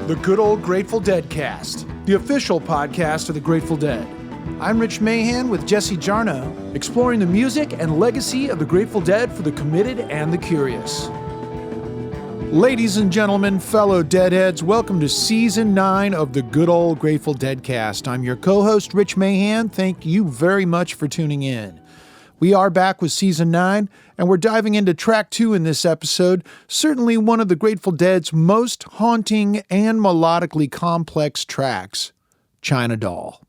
The Good Old Grateful Deadcast, the official podcast of the Grateful Dead. I'm Rich Mahan with Jesse Jarnow, exploring the music and legacy of the Grateful Dead for the committed and the curious. Ladies and gentlemen, fellow Deadheads, welcome to Season 9 of the Good Old Grateful Deadcast. I'm your co-host, Rich Mahan. Thank you very much for tuning in. We are back with Season 9, and we're diving into Track 2 in this episode, certainly one of the Grateful Dead's most haunting and melodically complex tracks, China Doll.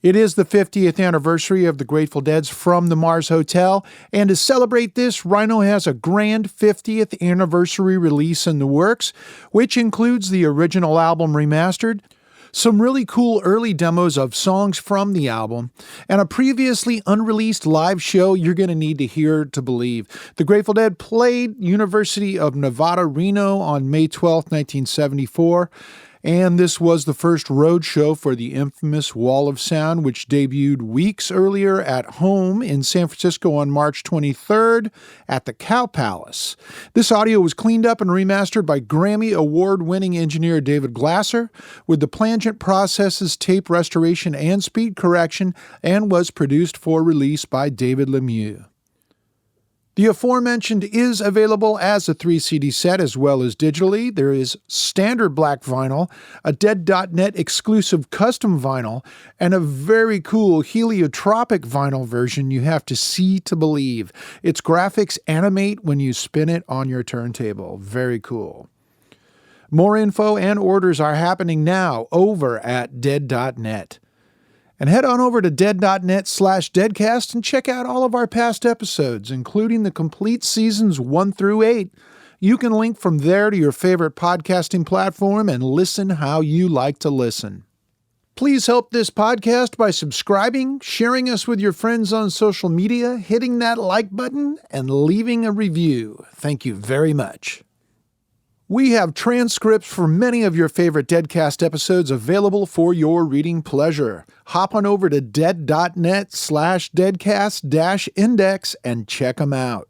It is the 50th anniversary of the Grateful Dead's From the Mars Hotel, and to celebrate this, Rhino has a grand 50th anniversary release in the works, which includes the original album remastered, some really cool early demos of songs from the album, and a previously unreleased live show you're going to need to hear to believe. The Grateful Dead played University of Nevada, Reno on May 12, 1974, and this was the first road show for the infamous Wall of Sound, which debuted weeks earlier at home in San Francisco on March 23rd at the Cow Palace. This audio was cleaned up and remastered by Grammy Award-winning engineer David Glasser with the plangent processes, tape restoration, and speed correction, and was produced for release by David Lemieux. The aforementioned is available as a 3-CD set as well as digitally. There is standard black vinyl, a Dead.net exclusive custom vinyl, and a very cool heliotropic vinyl version you have to see to believe. Its graphics animate when you spin it on your turntable. Very cool. More info and orders are happening now over at Dead.net. And head on over to dead.net/deadcast and check out all of our past episodes, including the complete seasons 1 through 8. You can link from there to your favorite podcasting platform and listen how you like to listen. Please help this podcast by subscribing, sharing us with your friends on social media, hitting that like button, and leaving a review. Thank you very much. We have transcripts for many of your favorite Deadcast episodes available for your reading pleasure. Hop on over to dead.net/deadcast-index and check them out.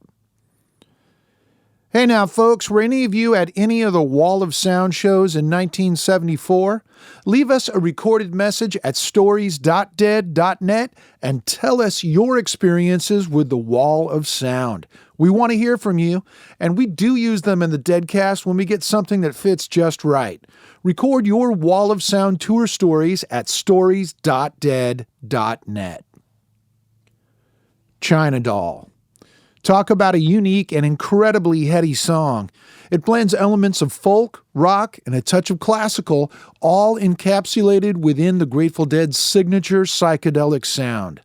Hey now, folks, were any of you at any of the Wall of Sound shows in 1974? Leave us a recorded message at stories.dead.net and tell us your experiences with the Wall of Sound. We want to hear from you, and we do use them in the Deadcast when we get something that fits just right. Record your Wall of Sound tour stories at stories.dead.net. China Doll. Talk about a unique and incredibly heady song. It blends elements of folk, rock, and a touch of classical, all encapsulated within the Grateful Dead's signature psychedelic sound.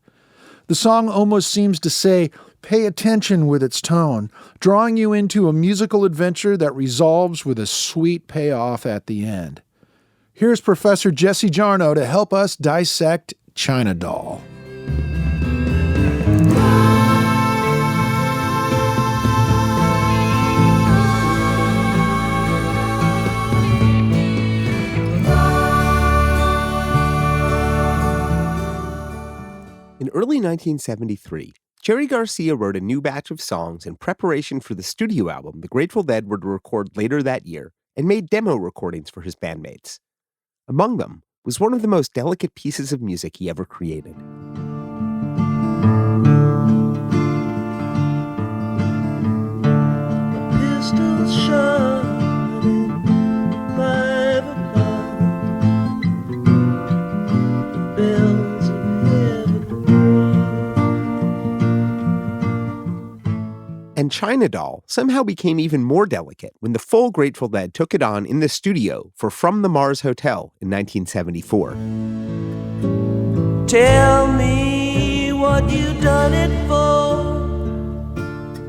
The song almost seems to say, pay attention with its tone, drawing you into a musical adventure that resolves with a sweet payoff at the end. Here's Professor Jesse Jarnow to help us dissect China Doll. In early 1973, Jerry Garcia wrote a new batch of songs in preparation for the studio album the Grateful Dead were to record later that year and made demo recordings for his bandmates. Among them was one of the most delicate pieces of music he ever created. Pistols shining by the bar, the bells of heaven ring. And China Doll somehow became even more delicate when the full Grateful Dead took it on in the studio for From the Mars Hotel in 1974. Tell me what you done it for.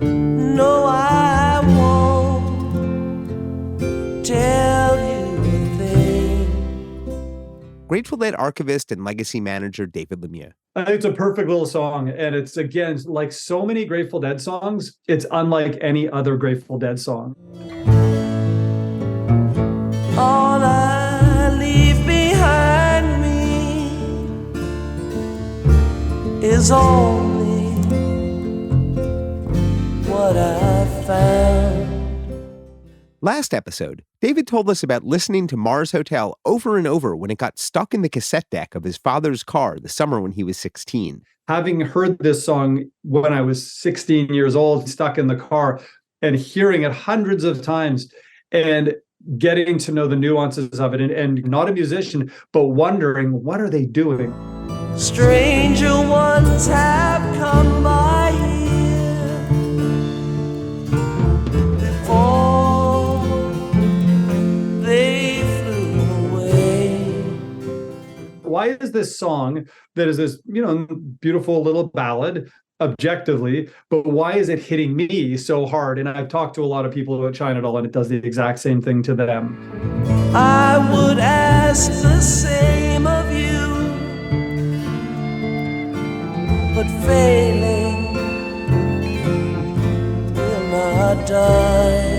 No, I won't tell you a thing. Grateful Dead archivist and legacy manager David Lemieux. I think it's a perfect little song. And it's, again, like so many Grateful Dead songs, it's unlike any other Grateful Dead song. All I leave behind me is only what I found. Last episode, David told us about listening to Mars Hotel over and over when it got stuck in the cassette deck of his father's car the summer when he was 16. Having heard this song when I was 16 years old, stuck in the car, and hearing it hundreds of times, and getting to know the nuances of it, and not a musician, but wondering, what are they doing? Stranger ones have come by here. Before they flew away. Why is this song that is this, beautiful little ballad objectively, but why is it hitting me so hard? And I've talked to a lot of people about China Doll, and it does the exact same thing to them. I would ask the same of you, but failing will not die.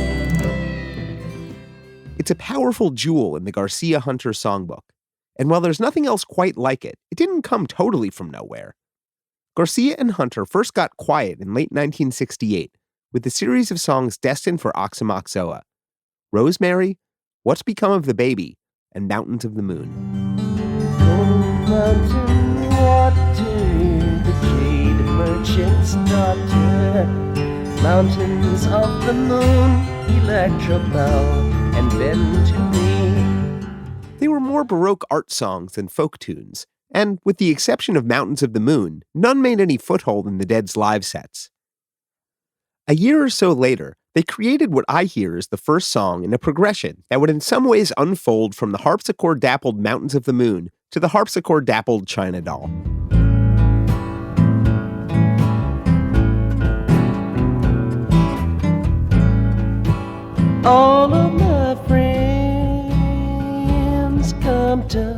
It's a powerful jewel in the Garcia Hunter songbook. And while there's nothing else quite like it, it didn't come totally from nowhere. Garcia and Hunter first got quiet in late 1968 with a series of songs destined for Oxymoxoa: Rosemary, What's Become of the Baby, and Mountains of the Moon. Mountain water, the jade merchant's daughter, mountains of the moon, electrobell, and bend to me. They were more Baroque art songs than folk tunes, and with the exception of Mountains of the Moon, none made any foothold in the Dead's live sets. A year or so later, they created what I hear is the first song in a progression that would in some ways unfold from the harpsichord-dappled Mountains of the Moon to the harpsichord-dappled China Doll. All of my friends come to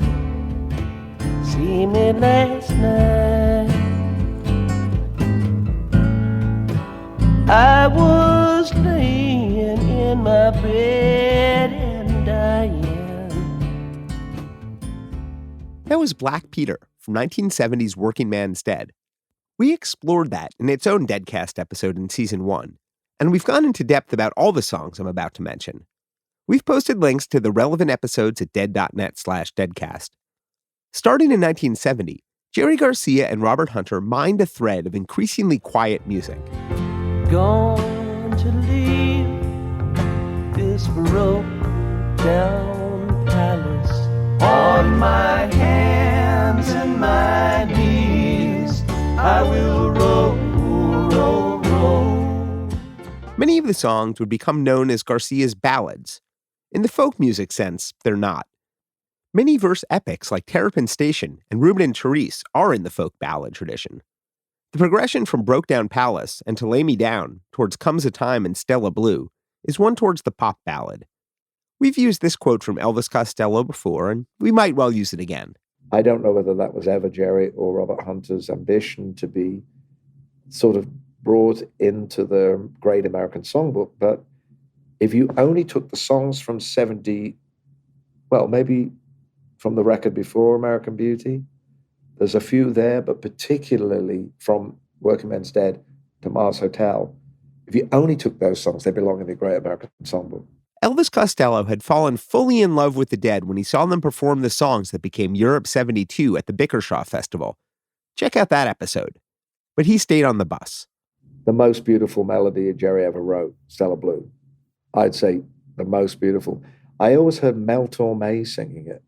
see me last night. I was laying in my bed and dying. That was Black Peter from 1970's Working Man's Dead. We explored that in its own Deadcast episode in Season 1, and we've gone into depth about all the songs I'm about to mention. We've posted links to the relevant episodes at dead.net/deadcast. Starting in 1970, Jerry Garcia and Robert Hunter mined a thread of increasingly quiet music. Going to leave this broke down palace on my hands and my knees. I will roll, roll, roll. Many of the songs would become known as Garcia's ballads. In the folk music sense, they're not. Many verse epics like Terrapin Station and Ruben and Therese are in the folk ballad tradition. The progression from Broke Down Palace and To Lay Me Down towards Comes a Time and Stella Blue is one towards the pop ballad. We've used this quote from Elvis Costello before, and we might well use it again. I don't know whether that was ever Jerry or Robert Hunter's ambition to be sort of brought into the Great American Songbook, but if you only took the songs from 70, well, maybe from the record before American Beauty, there's a few there, but particularly from Working Men's Dead to Mars Hotel, if you only took those songs, they belong in the Great American Songbook. Elvis Costello had fallen fully in love with the Dead when he saw them perform the songs that became Europe 72 at the Bickershaw Festival. Check out that episode. But he stayed on the bus. The most beautiful melody Jerry ever wrote, Stella Blue. I'd say the most beautiful. I always heard Mel Torme singing it.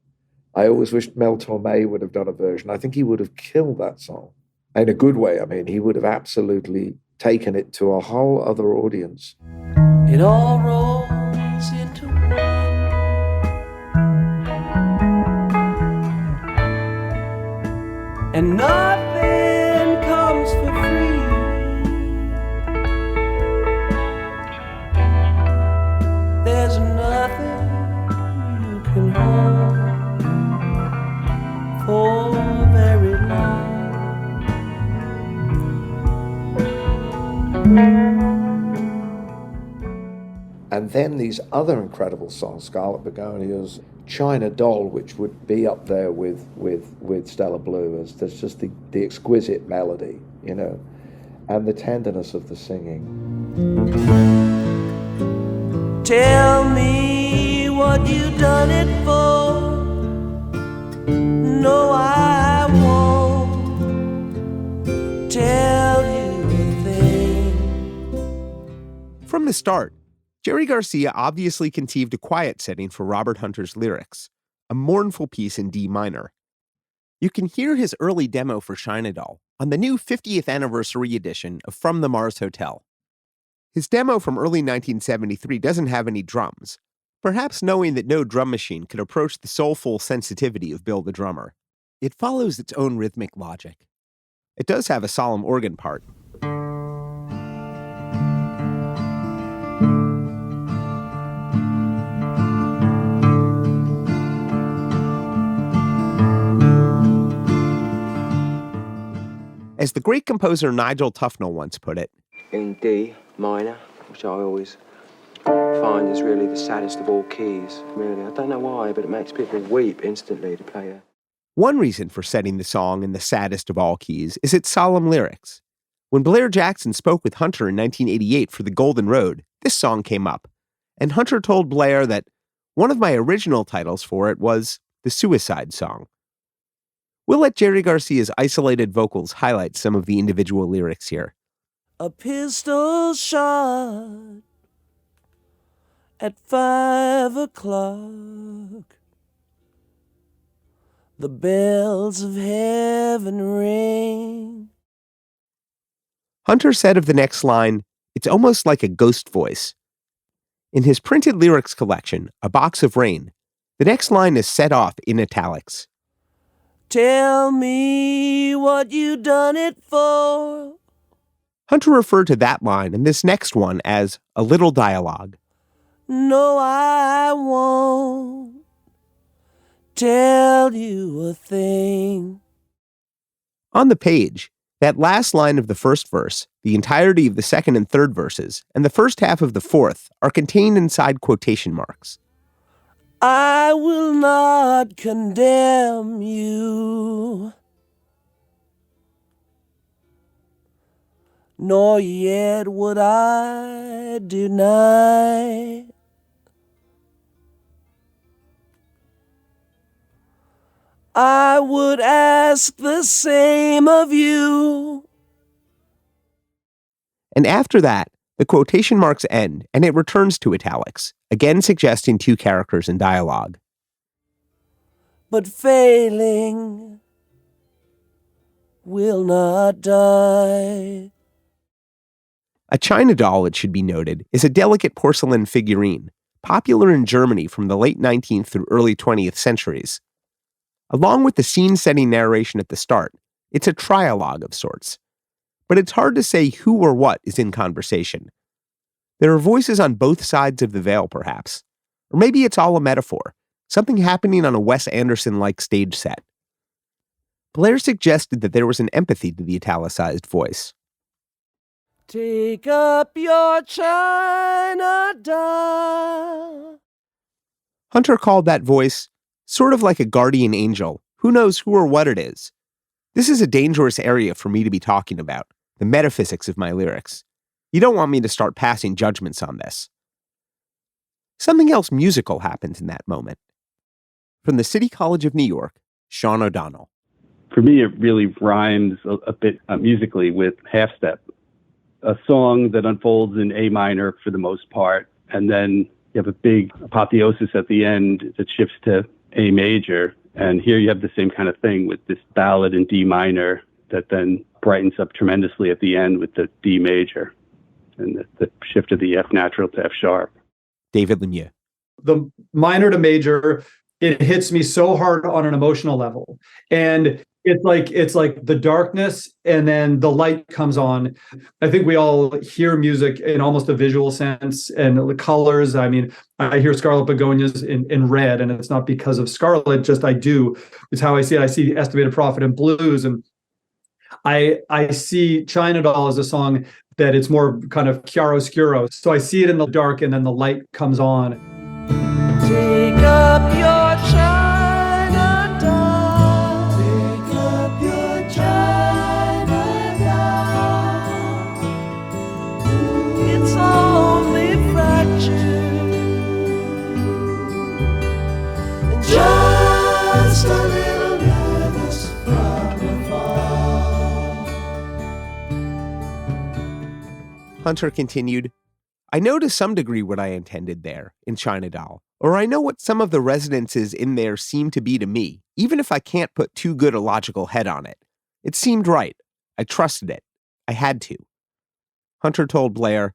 I always wished Mel Torme would have done a version. I think he would have killed that song. In a good way, I mean, he would have absolutely taken it to a whole other audience. It all rolls into one, and nothing comes for free. There's nothing you can hold for very long. And then these other incredible songs, Scarlet Begonias, China Doll, which would be up there with Stella Blue, as there's just the exquisite melody, you know, and the tenderness of the singing. Tell me what you done it for. No, I won't tell you a thing. From the start, Jerry Garcia obviously conceived a quiet setting for Robert Hunter's lyrics, a mournful piece in D minor. You can hear his early demo for China Doll on the new 50th anniversary edition of From the Mars Hotel. His demo from early 1973 doesn't have any drums, perhaps knowing that no drum machine could approach the soulful sensitivity of Bill the Drummer. It follows its own rhythmic logic. It does have a solemn organ part. As the great composer Nigel Tufnell once put it, in D minor, which I always find is really the saddest of all keys, really. I don't know why, but it makes people weep instantly to play it. One reason for setting the song in the saddest of all keys is its solemn lyrics. When Blair Jackson spoke with Hunter in 1988 for The Golden Road, this song came up, and Hunter told Blair that one of my original titles for it was The Suicide Song. We'll let Jerry Garcia's isolated vocals highlight some of the individual lyrics here. A pistol shot at 5 o'clock. The bells of heaven ring. Hunter said of the next line, it's almost like a ghost voice. In his printed lyrics collection, A Box of Rain, the next line is set off in italics. Tell me what you done it for. Hunter referred to that line and this next one as a little dialogue. No, I won't tell you a thing. On the page, that last line of the first verse, the entirety of the second and third verses, and the first half of the fourth are contained inside quotation marks. I will not condemn you, nor yet would I deny. I would ask the same of you. And after that, the quotation marks end and it returns to italics, again suggesting two characters in dialogue. But failing will not die. A China Doll, it should be noted, is a delicate porcelain figurine, popular in Germany from the late 19th through early 20th centuries. Along with the scene-setting narration at the start, it's a trialogue of sorts. But it's hard to say who or what is in conversation. There are voices on both sides of the veil, perhaps. Or maybe it's all a metaphor, something happening on a Wes Anderson-like stage set. Blair suggested that there was an empathy to the italicized voice. Take up your China doll. Hunter called that voice sort of like a guardian angel. Who knows who or what it is? This is a dangerous area for me to be talking about, the metaphysics of my lyrics. You don't want me to start passing judgments on this. Something else musical happens in that moment. From the City College of New York, Shaugn O'Donnell. For me, it really rhymes a bit musically with half step. A song that unfolds in A minor for the most part, and then you have a big apotheosis at the end that shifts to A major. And here you have the same kind of thing with this ballad in D minor that then brightens up tremendously at the end with the D major and the shift of the F natural to F sharp. David Lemieux. The minor to major, it hits me so hard on an emotional level. And it's like the darkness and then the light comes on. I think we all hear music in almost a visual sense and the colors. I mean, I hear Scarlet Begonias in red, and it's not because of Scarlet, just I do. It's how I see it. I see Estimated Prophet in blues, and I see China Doll as a song that it's more kind of chiaroscuro. So I see it in the dark and then the light comes on. Take up your China doll. Take up your China doll. It's only fractured. Hunter continued, I know to some degree what I intended there, in China Doll, or I know what some of the resonances in there seem to be to me, even if I can't put too good a logical head on it. It seemed right. I trusted it. I had to. Hunter told Blair,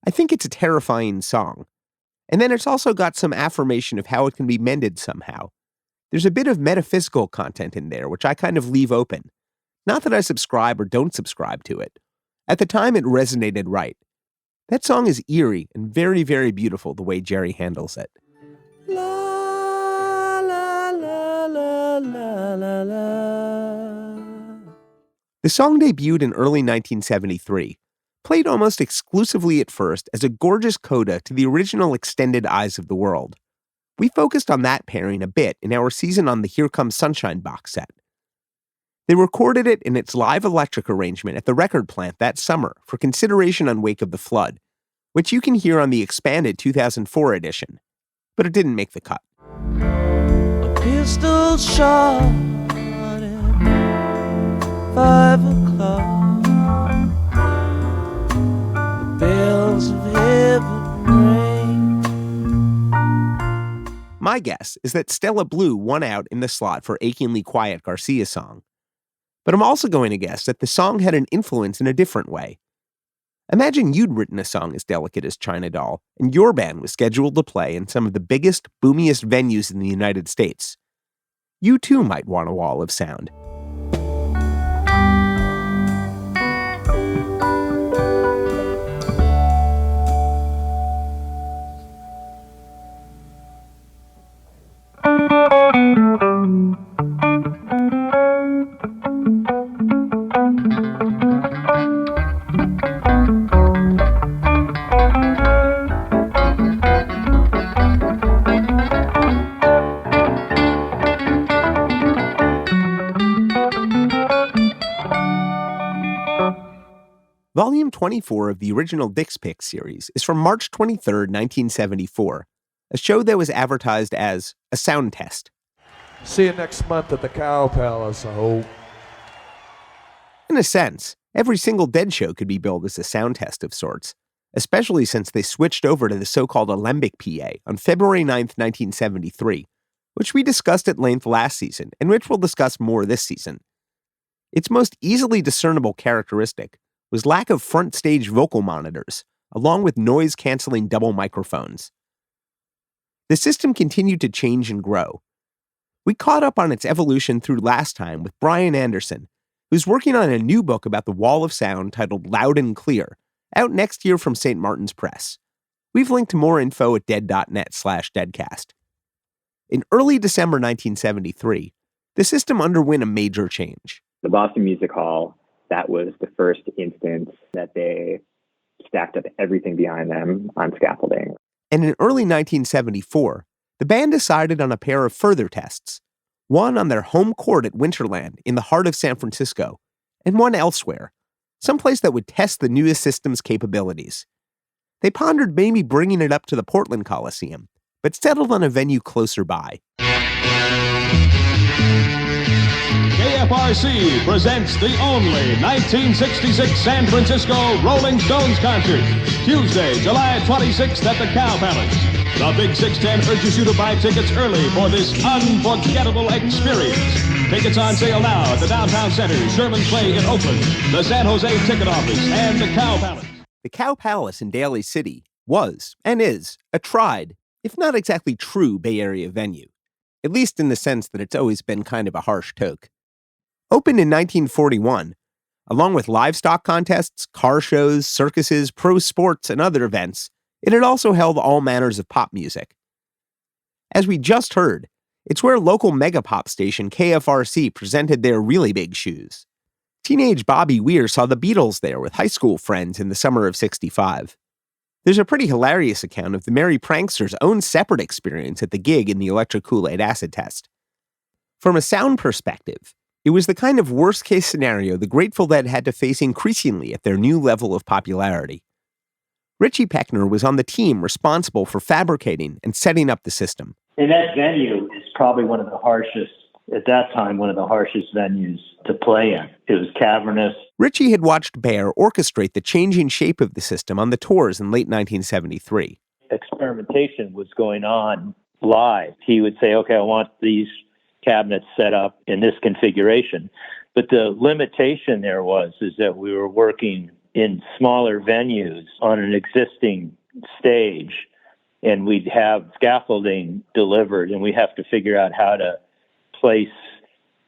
I think it's a terrifying song. And then it's also got some affirmation of how it can be mended somehow. There's a bit of metaphysical content in there, which I kind of leave open. Not that I subscribe or don't subscribe to it. At the time, it resonated right. That song is eerie and very, very beautiful the way Jerry handles it. La, la, la, la, la, la, la. The song debuted in early 1973, played almost exclusively at first as a gorgeous coda to the original extended Eyes of the World. We focused on that pairing a bit in our season on the Here Comes Sunshine box set. They recorded it in its live electric arrangement at the record plant that summer for consideration on Wake of the Flood, which you can hear on the expanded 2004 edition, but it didn't make the cut. A pistol shot at 5 o'clock. Bells of heaven ring. My guess is that Stella Blue won out in the slot for Achingly Quiet Garcia song. But I'm also going to guess that the song had an influence in a different way. Imagine you'd written a song as delicate as China Doll, and your band was scheduled to play in some of the biggest, boomiest venues in the United States. You too might want a wall of sound. Volume 24 of the original Dix Pick series is from March 23, 1974, a show that was advertised as a sound test. See you next month at the Cow Palace, I hope. In a sense, every single Dead show could be billed as a sound test of sorts, especially since they switched over to the so-called Alembic PA on February 9, 1973, which we discussed at length last season and which we'll discuss more this season. Its most easily discernible characteristic was lack of front-stage vocal monitors, along with noise-canceling double microphones. The system continued to change and grow. We caught up on its evolution through last time with Brian Anderson, who's working on a new book about the wall of sound titled Loud and Clear, out next year from St. Martin's Press. We've linked to more info at dead.net/deadcast. In early December 1973, the system underwent a major change. The Boston Music Hall, that was the first instance that they stacked up everything behind them on scaffolding. And in early 1974, the band decided on a pair of further tests, one on their home court at Winterland in the heart of San Francisco, and one elsewhere, someplace that would test the newest system's capabilities. They pondered maybe bringing it up to the Portland Coliseum, but settled on a venue closer by. KFRC presents the only 1966 San Francisco Rolling Stones concert, Tuesday, July 26th at the Cow Palace. The Big 610 urges you to buy tickets early for this unforgettable experience. Tickets on sale now at the Downtown Center, Sherman's Way in Oakland, the San Jose Ticket Office, and the Cow Palace. The Cow Palace in Daly City was, and is, a tried, if not exactly true Bay Area venue, at least in the sense that it's always been kind of a harsh toke. Opened in 1941, along with livestock contests, car shows, circuses, pro sports, and other events, it had also held all manners of pop music. As we just heard, it's where local megapop station KFRC presented their really big shoes. Teenage Bobby Weir saw the Beatles there with high school friends in the summer of '65. There's a pretty hilarious account of the Merry Prankster's own separate experience at the gig in the electric Kool-Aid acid test. From a sound perspective, it was the kind of worst-case scenario the Grateful Dead had to face increasingly at their new level of popularity. Richie Pechner was on the team responsible for fabricating and setting up the system. And that venue is probably one of the harshest, at that time, one of the harshest venues to play in. It was cavernous. Richie had watched Bear orchestrate the changing shape of the system on the tours in late 1973. Experimentation was going on live. He would say, okay, I want these cabinets set up in this configuration. But the limitation there is that we were working in smaller venues on an existing stage, and we'd have scaffolding delivered, and we have to figure out how to place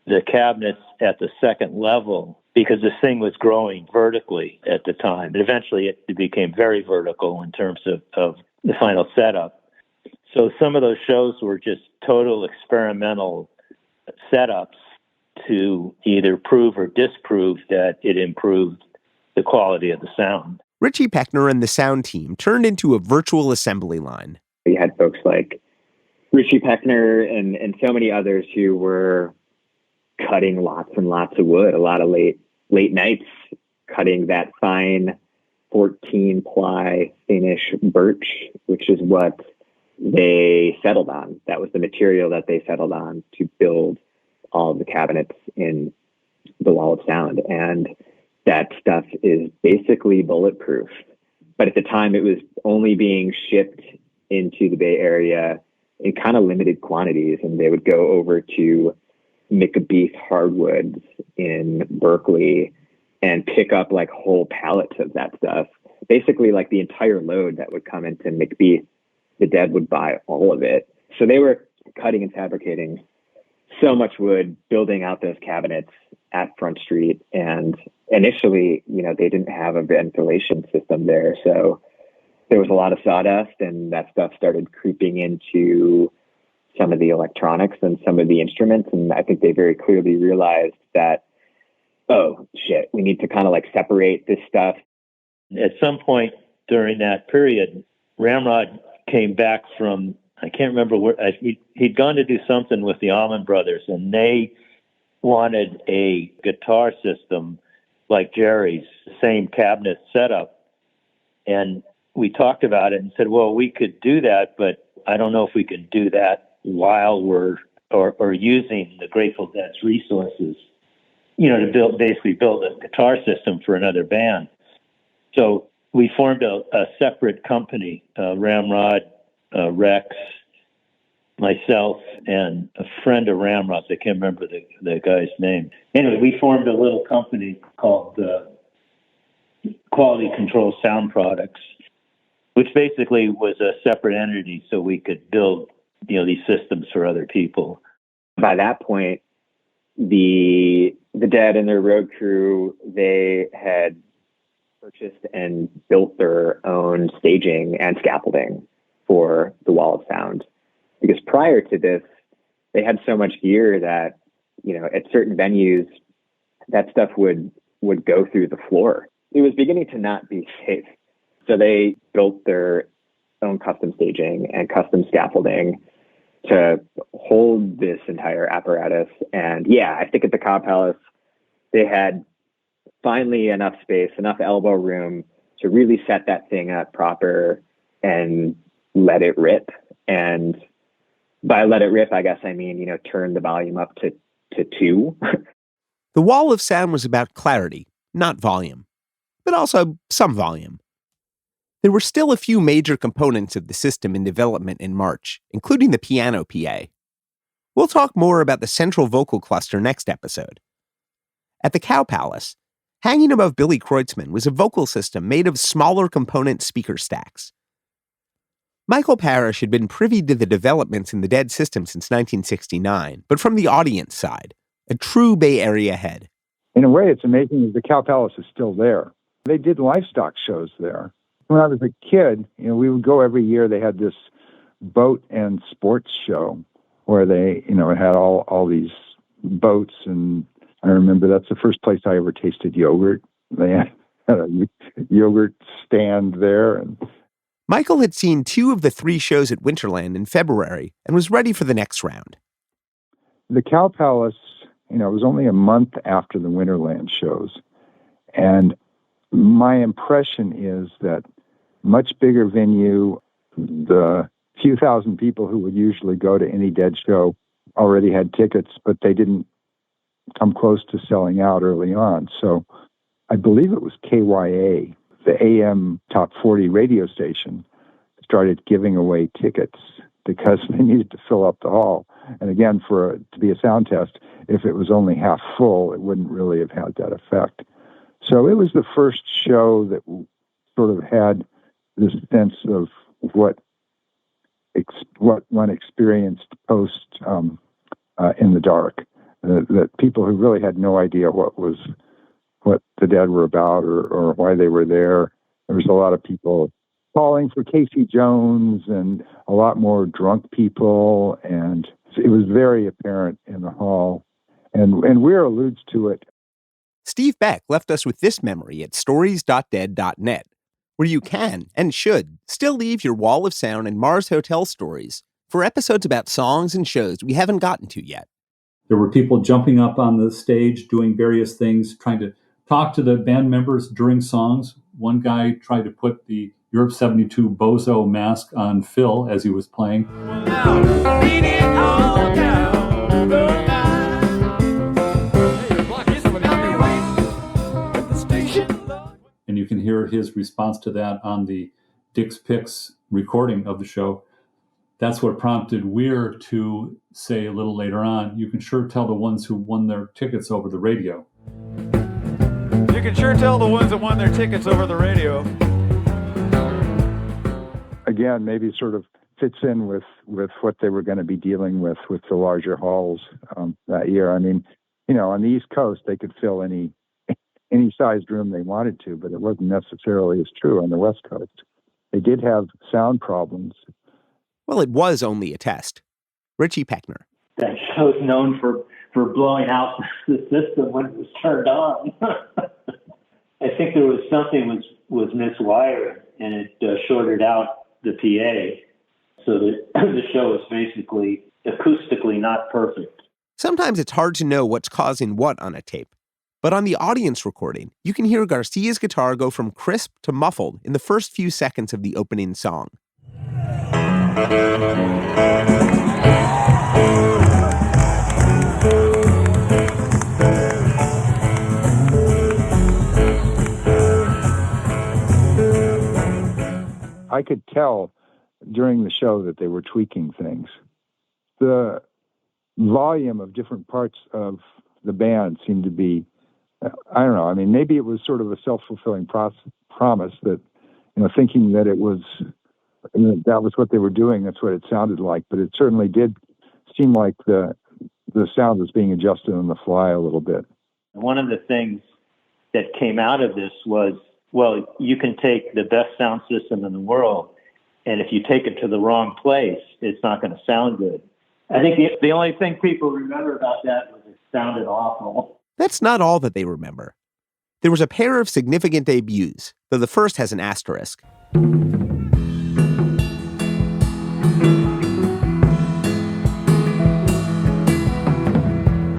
the cabinets at the second level, because this thing was growing vertically at the time. And eventually it became very vertical in terms of the final setup. So some of those shows were just total experimental setups to either prove or disprove that it improved the quality of the sound. Richie Pechner and the sound team turned into a virtual assembly line. We had folks like Richie Pechner and so many others who were cutting lots and lots of wood, a lot of late nights, cutting that fine 14-ply Finnish birch, which is what they settled on. That was the material that they settled on to build all of the cabinets in the Wall of Sound. And that stuff is basically bulletproof. But at the time, it was only being shipped into the Bay Area in kind of limited quantities, and they would go over to McBeath Hardwoods in Berkeley and pick up like whole pallets of that stuff. Basically, like the entire load that would come into McBeath, the Dead would buy all of it. So they were cutting and fabricating so much wood, building out those cabinets at Front Street. And initially, they didn't have a ventilation system there. So there was a lot of sawdust, and that stuff started creeping into some of the electronics and some of the instruments. And I think they very clearly realized that, oh, shit, we need to kind of like separate this stuff. At some point during that period, Ramrod came back from, I can't remember where, he'd gone to do something with the Allman Brothers, and they wanted a guitar system like Jerry's, same cabinet setup. And we talked about it and said, well, we could do that, but I don't know if we could do that while we're or using the Grateful Dead's resources, to basically build a guitar system for another band. So we formed a separate company, Ramrod, Rex, myself, and a friend of Ramrod's. I can't remember the guy's name. Anyway, we formed a little company called Quality Control Sound Products, which basically was a separate entity so we could build these systems for other people. By that point, the Dead and their road crew, they had purchased and built their own staging and scaffolding for the Wall of Sound. Because prior to this, they had so much gear that, at certain venues, that stuff would go through the floor. It was beginning to not be safe. So they built their own custom staging and custom scaffolding to hold this entire apparatus. And yeah, I think at the Cow Palace, they had finally enough space, enough elbow room to really set that thing up proper and let it rip. And by let it rip, I guess I mean, turn the volume up to 2. The Wall of Sound was about clarity, not volume, but also some volume. There were still a few major components of the system in development in March, including the piano PA. We'll talk more about the central vocal cluster next episode. At the Cow Palace, hanging above Billy Kreutzmann was a vocal system made of smaller component speaker stacks. Michael Parrish had been privy to the developments in the Dead system since 1969, but from the audience side, a true Bay Area head. In a way, it's amazing that the Cow Palace is still there. They did livestock shows there. When I was a kid, we would go every year. They had this boat and sports show where they, it had all these boats. And I remember that's the first place I ever tasted yogurt. They had a yogurt stand there. And Michael had seen 2 of the 3 shows at Winterland in February and was ready for the next round. The Cow Palace, it was only a month after the Winterland shows. And my impression is that much bigger venue, the few thousand people who would usually go to any Dead show already had tickets, but they didn't come close to selling out early on. So I believe it was KYA, the AM Top 40 radio station, started giving away tickets because they needed to fill up the hall. And again, to be a sound test, if it was only half full, it wouldn't really have had that effect. So it was the first show that sort of had this sense of what one experienced post in the dark. That people who really had no idea what the Dead were about or why they were there. There was a lot of people calling for Casey Jones and a lot more drunk people, and it was very apparent in the hall. And Weir alludes to it. Steve Beck left us with this memory at stories.dead.net, where you can, and should, still leave your wall of sound and Mars Hotel stories for episodes about songs and shows we haven't gotten to yet. There were people jumping up on the stage, doing various things, trying to talk to the band members during songs. One guy tried to put the Europe 72 Bozo mask on Phil as he was playing. And you can hear his response to that on the Dick's Picks recording of the show. That's what prompted Weir to say a little later on, you can sure tell the ones who won their tickets over the radio. You can sure tell the ones that won their tickets over the radio. Again, maybe sort of fits in with what they were going to be dealing with the larger halls that year. I mean, on the East Coast, they could fill any sized room they wanted to, but it wasn't necessarily as true on the West Coast. They did have sound problems. Well, it was only a test. Richie Pechner. That show's known for blowing out the system when it was turned on. I think there was something was miswired, and it shorted out the PA, so that the show was basically acoustically not perfect. Sometimes it's hard to know what's causing what on a tape. But on the audience recording, you can hear Garcia's guitar go from crisp to muffled in the first few seconds of the opening song. I could tell during the show that they were tweaking things. The volume of different parts of the band seemed to be, I don't know, I mean, maybe it was sort of a self-fulfilling promise that, thinking that that was what they were doing, that's what it sounded like, but it certainly did seem like the sound was being adjusted on the fly a little bit. One of the things that came out of this was, well, you can take the best sound system in the world, and if you take it to the wrong place, it's not going to sound good. I think the only thing people remember about that was it sounded awful. That's not all that they remember. There was a pair of significant debuts, though the first has an asterisk.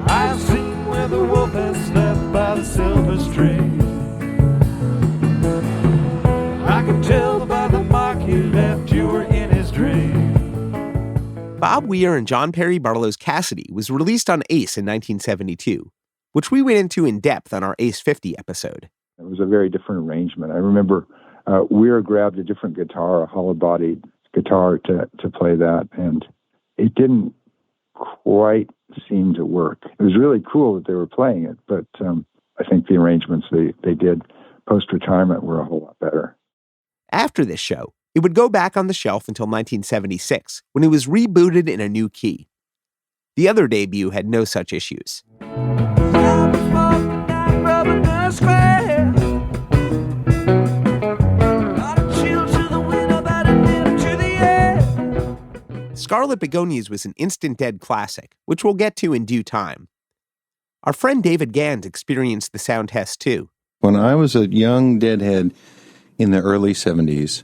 I've seen where the wolf has slept by the silver string. I could tell by the mark he left you were in his dream. Bob Weir and John Perry Barlow's Cassidy was released on Ace in 1972, which we went into in depth on our Ace 50 episode. It was a very different arrangement. I remember Weir grabbed a different guitar, a hollow-bodied guitar to play that, and it didn't quite seem to work. It was really cool that they were playing it, but I think the arrangements they did post-retirement were a whole lot better. After this show, it would go back on the shelf until 1976, when it was rebooted in a new key. The other debut had no such issues. Scarlet Begonias was an instant Dead classic, which we'll get to in due time. Our friend David Gans experienced the sound test too. When I was a young Deadhead in the early 70s,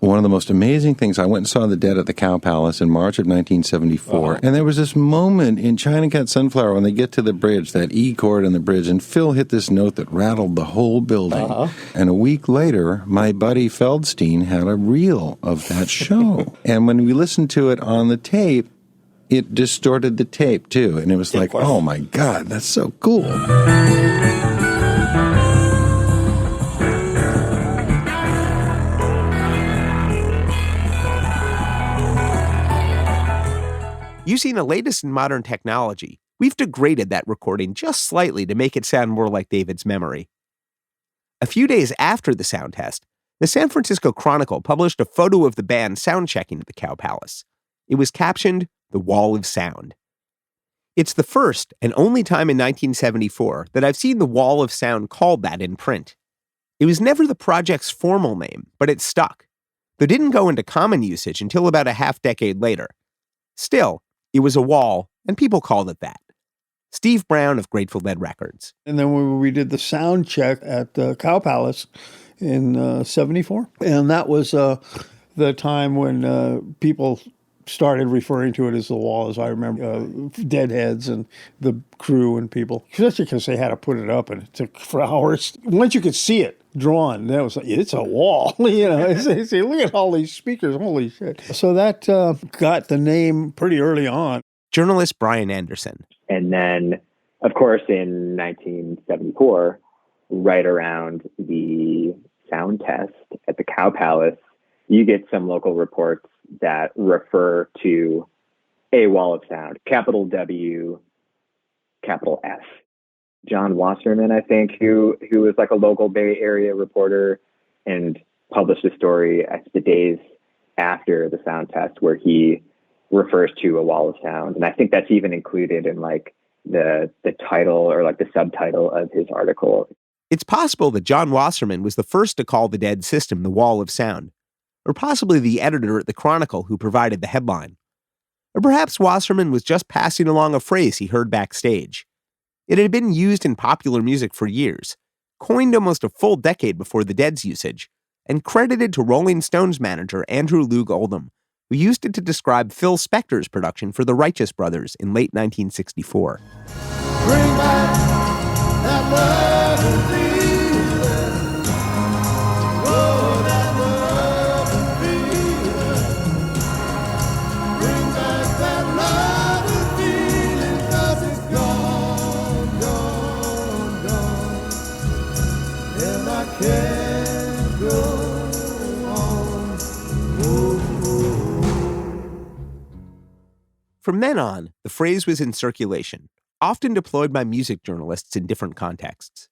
one of the most amazing things, I went and saw the Dead at the Cow Palace in March of 1974, and there was this moment in China Cat Sunflower when they get to the bridge, that E chord in the bridge, and Phil hit this note that rattled the whole building. And a week later, my buddy Feldstein had a reel of that show. And when we listened to it on the tape, it distorted the tape too. And it was like, oh my God, that's so cool. Using the latest in modern technology, we've degraded that recording just slightly to make it sound more like David's memory. A few days after the sound test, the San Francisco Chronicle published a photo of the band sound checking at the Cow Palace. It was captioned, "The Wall of Sound." It's the first and only time in 1974 that I've seen the Wall of Sound called that in print. It was never the project's formal name, but it stuck. Though it didn't go into common usage until about a half-decade later. Still, it was a wall, and people called it that. Steve Brown of Grateful Dead Records. And then we did the sound check at the Cow Palace in 74. And that was the time when people started referring to it as the wall, as I remember, Deadheads and the crew and people, especially because they had to put it up and it took for hours. Once you could see it drawn, then it was like, it's a wall. They say, look at all these speakers, holy shit. So that got the name pretty early on. Journalist Brian Anderson. And then, of course, in 1974, right around the sound test at the Cow Palace, you get some local reports that refer to a wall of sound, capital W, capital S. John Wasserman, I think, who was like a local Bay Area reporter and published a story the days after the sound test where he refers to a wall of sound. And I think that's even included in like the title or like the subtitle of his article. It's possible that John Wasserman was the first to call the Dead system the Wall of Sound, or possibly the editor at the Chronicle who provided the headline. Or perhaps Wasserman was just passing along a phrase he heard backstage. It had been used in popular music for years, coined almost a full decade before the Dead's usage, and credited to Rolling Stones manager Andrew Loog Oldham, who used it to describe Phil Spector's production for the Righteous Brothers in late 1964. Bring back that love and feeling. Oh, that love and feeling. Bring back that love and feeling, 'cause it's gone, gone, gone. And I can't go on. From then on, the phrase was in circulation, often deployed by music journalists in different contexts.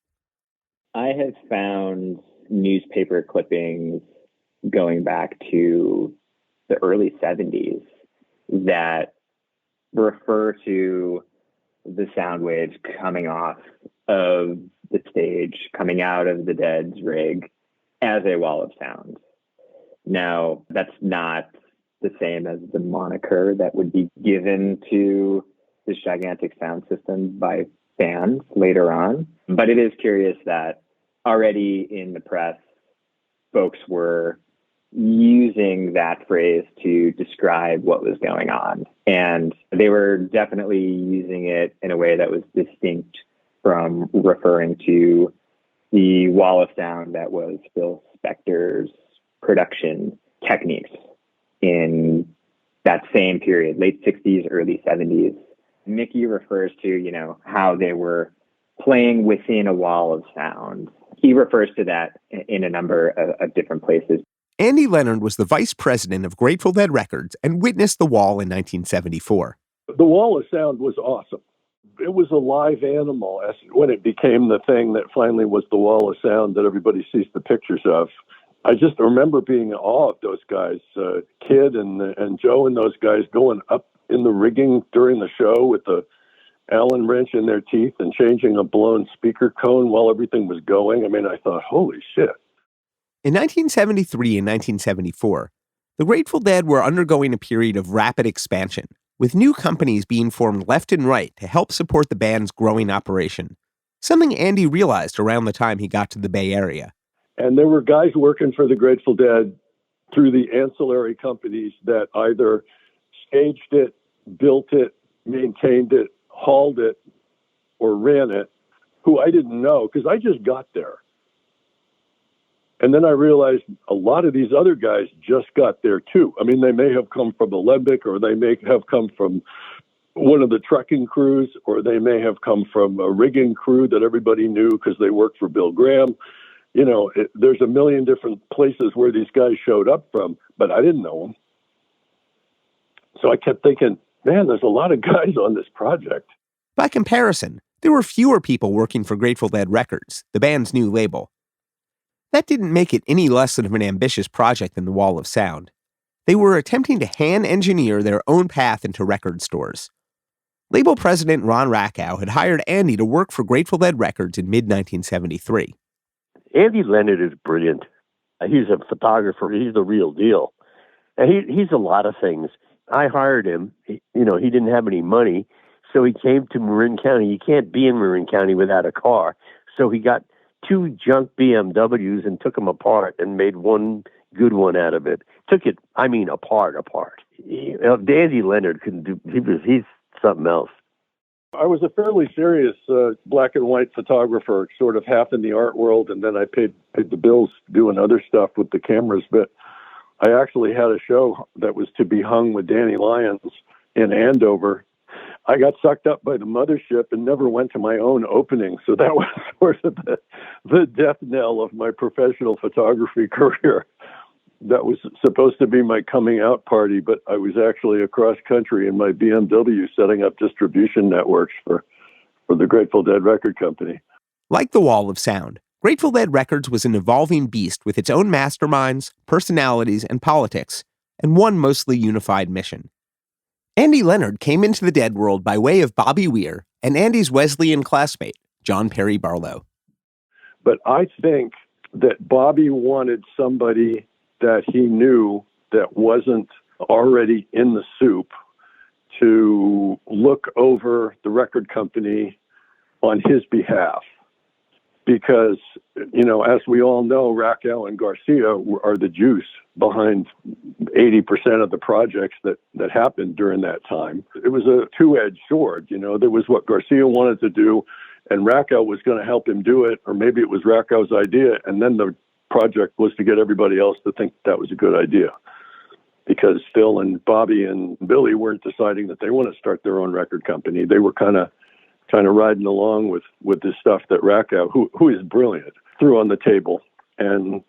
I have found newspaper clippings going back to the early 70s that refer to the sound waves coming off of the stage, coming out of the Dead's rig as a wall of sound. Now, that's not the same as the moniker that would be given to this gigantic sound system by bands later on. But it is curious that already in the press, folks were using that phrase to describe what was going on. And they were definitely using it in a way that was distinct from referring to the wall of sound that was Phil Spector's production techniques in that same period, late 60s, early 70s. Mickey refers to, how they were playing within a wall of sound. He refers to that in a number of different places. Andy Leonard was the vice president of Grateful Dead Records and witnessed the wall in 1974. The wall of sound was awesome. It was a live animal when it became the thing that finally was the wall of sound that everybody sees the pictures of. I just remember being in awe of those guys, Kid and Joe and those guys going up in the rigging during the show with the Allen wrench in their teeth and changing a blown speaker cone while everything was going. I mean, I thought, holy shit. In 1973 and 1974, the Grateful Dead were undergoing a period of rapid expansion, with new companies being formed left and right to help support the band's growing operation, something Andy realized around the time he got to the Bay Area. And there were guys working for the Grateful Dead through the ancillary companies that either staged it, built it, maintained it, hauled it, or ran it, who I didn't know because I just got there. And then I realized a lot of these other guys just got there too. I mean, they may have come from Alembic, or they may have come from one of the trucking crews, or they may have come from a rigging crew that everybody knew because they worked for Bill Graham. There's a million different places where these guys showed up from, but I didn't know them. So I kept thinking, man, there's a lot of guys on this project. By comparison, there were fewer people working for Grateful Dead Records, the band's new label. That didn't make it any less of an ambitious project than the Wall of Sound. They were attempting to hand-engineer their own path into record stores. Label president Ron Rakow had hired Andy to work for Grateful Dead Records in mid-1973. Andy Leonard is brilliant. He's a photographer. He's the real deal. And he's a lot of things. I hired him. He didn't have any money, so he came to Marin County. You can't be in Marin County without a car. So he got 2 junk BMWs and took them apart and made one good one out of it. Took it, apart. Andy Leonard couldn't do. He's something else. I was a fairly serious black and white photographer, sort of half in the art world, and then I paid the bills doing other stuff with the cameras. But I actually had a show that was to be hung with Danny Lyons in Andover. I got sucked up by the mothership and never went to my own opening. So that was sort of the death knell of my professional photography career. That was supposed to be my coming out party, but I was actually across country in my BMW setting up distribution networks for the Grateful Dead record company. Like the Wall of Sound, Grateful Dead Records was an evolving beast with its own masterminds, personalities, and politics, and one mostly unified mission. Andy Leonard came into the Dead world by way of Bobby Weir and Andy's Wesleyan classmate, John Perry Barlow. But I think that Bobby wanted somebody that he knew that wasn't already in the soup to look over the record company on his behalf. Because, as we all know, Rakow and Garcia are the juice behind 80% of the projects that happened during that time. It was a two-edged sword. There was what Garcia wanted to do, and Rakow was going to help him do it, or maybe it was Rakow's idea, and then the project was to get everybody else to think that was a good idea. Because Phil and Bobby and Billy weren't deciding that they want to start their own record company. They were kind of riding along with this stuff that Rakow, who is brilliant, threw on the table and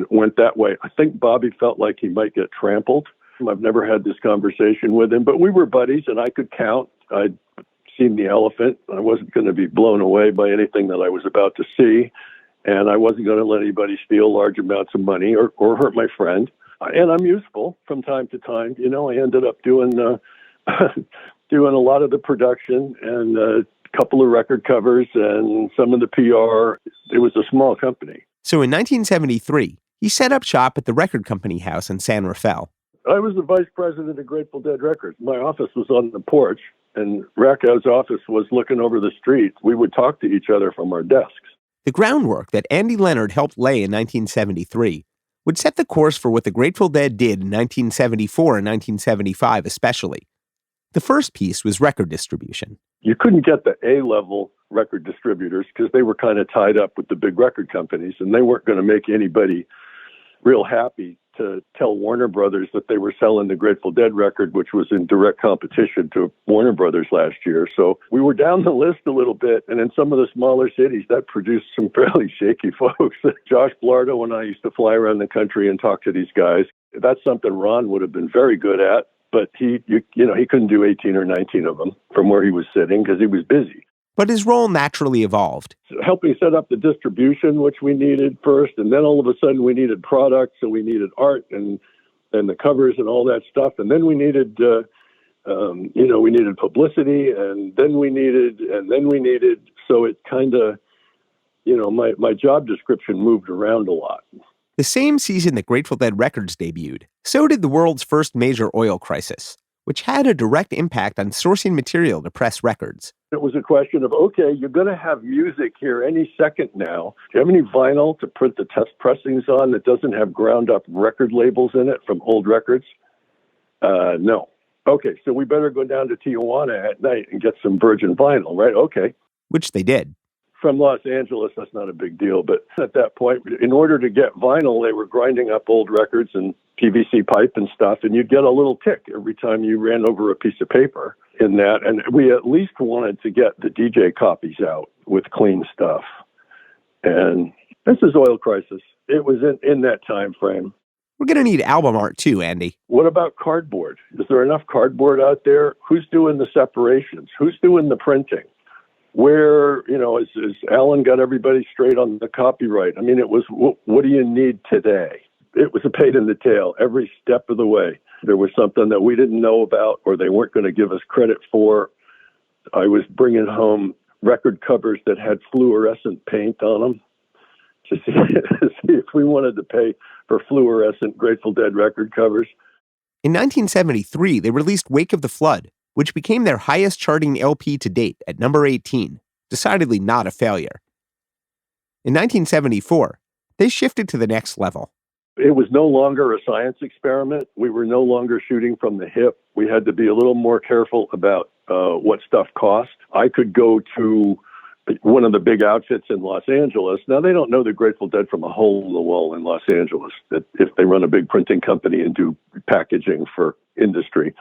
went that way. I think Bobby felt like he might get trampled. I've never had this conversation with him, but we were buddies and I could count. I'd seen the elephant. I wasn't going to be blown away by anything that I was about to see. And I wasn't going to let anybody steal large amounts of money or hurt my friend. And I'm useful from time to time. I ended up doing doing a lot of the production and a couple of record covers and some of the PR. It was a small company. So in 1973, he set up shop at the record company house in San Rafael. I was the vice president of Grateful Dead Records. My office was on the porch, and Rakow's office was looking over the street. We would talk to each other from our desks. The groundwork that Andy Leonard helped lay in 1973 would set the course for what the Grateful Dead did in 1974 and 1975 especially. The first piece was record distribution. You couldn't get the A-level record distributors because they were kind of tied up with the big record companies, and they weren't going to make anybody real happy to tell Warner Brothers that they were selling the Grateful Dead record, which was in direct competition to Warner Brothers last year. So we were down the list a little bit, and in some of the smaller cities, that produced some fairly shaky folks. Josh Blardo and I used to fly around the country and talk to these guys. That's something Ron would have been very good at, but he couldn't do 18 or 19 of them from where he was sitting because he was busy. But his role naturally evolved. Helping set up the distribution, which we needed first, and then all of a sudden we needed products, and we needed art and the covers and all that stuff, and then we needed, we needed publicity, and then we needed. So it kind of, my job description moved around a lot. The same season that Grateful Dead Records debuted, so did the world's first major oil crisis, which had a direct impact on sourcing material to press records. It was a question of, okay, you're going to have music here any second now. Do you have any vinyl to print the test pressings on that doesn't have ground-up record labels in it from old records? No. Okay, so we better go down to Tijuana at night and get some virgin vinyl, right? Okay. Which they did. From Los Angeles, that's not a big deal. But at that point, in order to get vinyl, they were grinding up old records and PVC pipe and stuff, and you'd get a little tick every time you ran over a piece of paper in that. And we at least wanted to get the DJ copies out with clean stuff. And this is oil crisis. It was in that time frame. We're going to need album art too, Andy. What about cardboard? Is there enough cardboard out there? Who's doing the separations? Who's doing the printing? Where, is Alan got everybody straight on the copyright? I mean, it was, what do you need today? It was a pain in the tail every step of the way. There was something that we didn't know about or they weren't going to give us credit for. I was bringing home record covers that had fluorescent paint on them to see if we wanted to pay for fluorescent Grateful Dead record covers. In 1973, they released Wake of the Flood, which became their highest charting LP to date at number 18, decidedly not a failure. In 1974, they shifted to the next level. It was no longer a science experiment. We were no longer shooting from the hip. We had to be a little more careful about what stuff cost. I could go to one of the big outfits in Los Angeles. Now, they don't know the Grateful Dead from a hole in the wall in Los Angeles, that if they run a big printing company and do packaging for industry.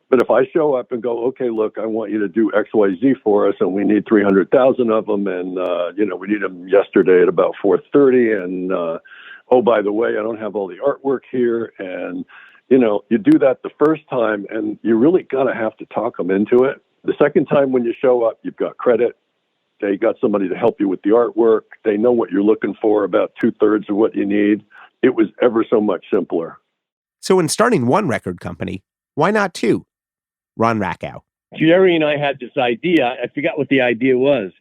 But if I show up and go, okay, look, I want you to do XYZ for us, and we need 300,000 of them, and, we need them yesterday at about 4:30, and, oh, by the way, I don't have all the artwork here, and, you do that the first time, and you really gotta have to talk them into it. The second time when you show up, you've got credit. They got somebody to help you with the artwork. They know what you're looking for, about 2/3 of what you need. It was ever so much simpler. So in starting one record company, why not two? Ron Rakow. Jerry and I had this idea. I forgot what the idea was,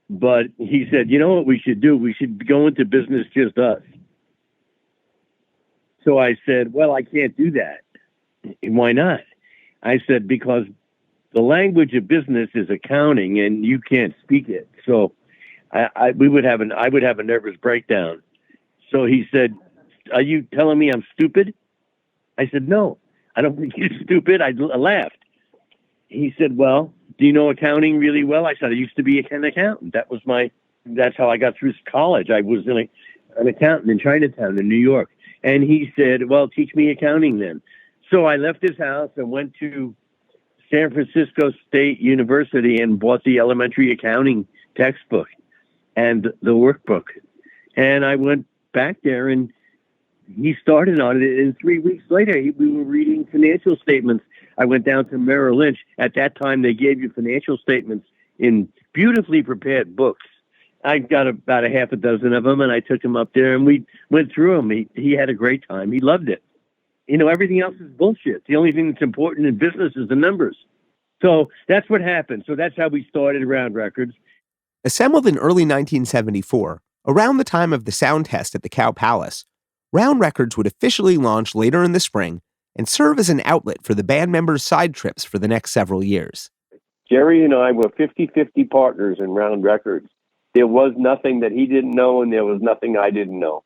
but he said, you know what we should do? We should go into business just us. So I said, well, I can't do that. Why not? I said, because the language of business is accounting and you can't speak it. So I would have a nervous breakdown. So he said, are you telling me I'm stupid? I said, no, I don't think you're stupid. I laughed. He said, well, do you know accounting really well? I said, I used to be an accountant. That's how I got through college. I was an accountant in Chinatown in New York. And he said, well, teach me accounting then. So I left his house and went to San Francisco State University and bought the elementary accounting textbook and the workbook. And I went back there and he started on it. And 3 weeks later, we were reading financial statements. I went down to Merrill Lynch. At that time, they gave you financial statements in beautifully prepared books. I got about a half a dozen of them, and I took him up there, and we went through them. He had a great time. He loved it. Everything else is bullshit. The only thing that's important in business is the numbers. So that's what happened. So that's how we started Round Records. Assembled in early 1974, around the time of the sound test at the Cow Palace, Round Records would officially launch later in the spring and serve as an outlet for the band members' side trips for the next several years. Jerry and I were 50-50 partners in Round Records. There was nothing that he didn't know, and there was nothing I didn't know.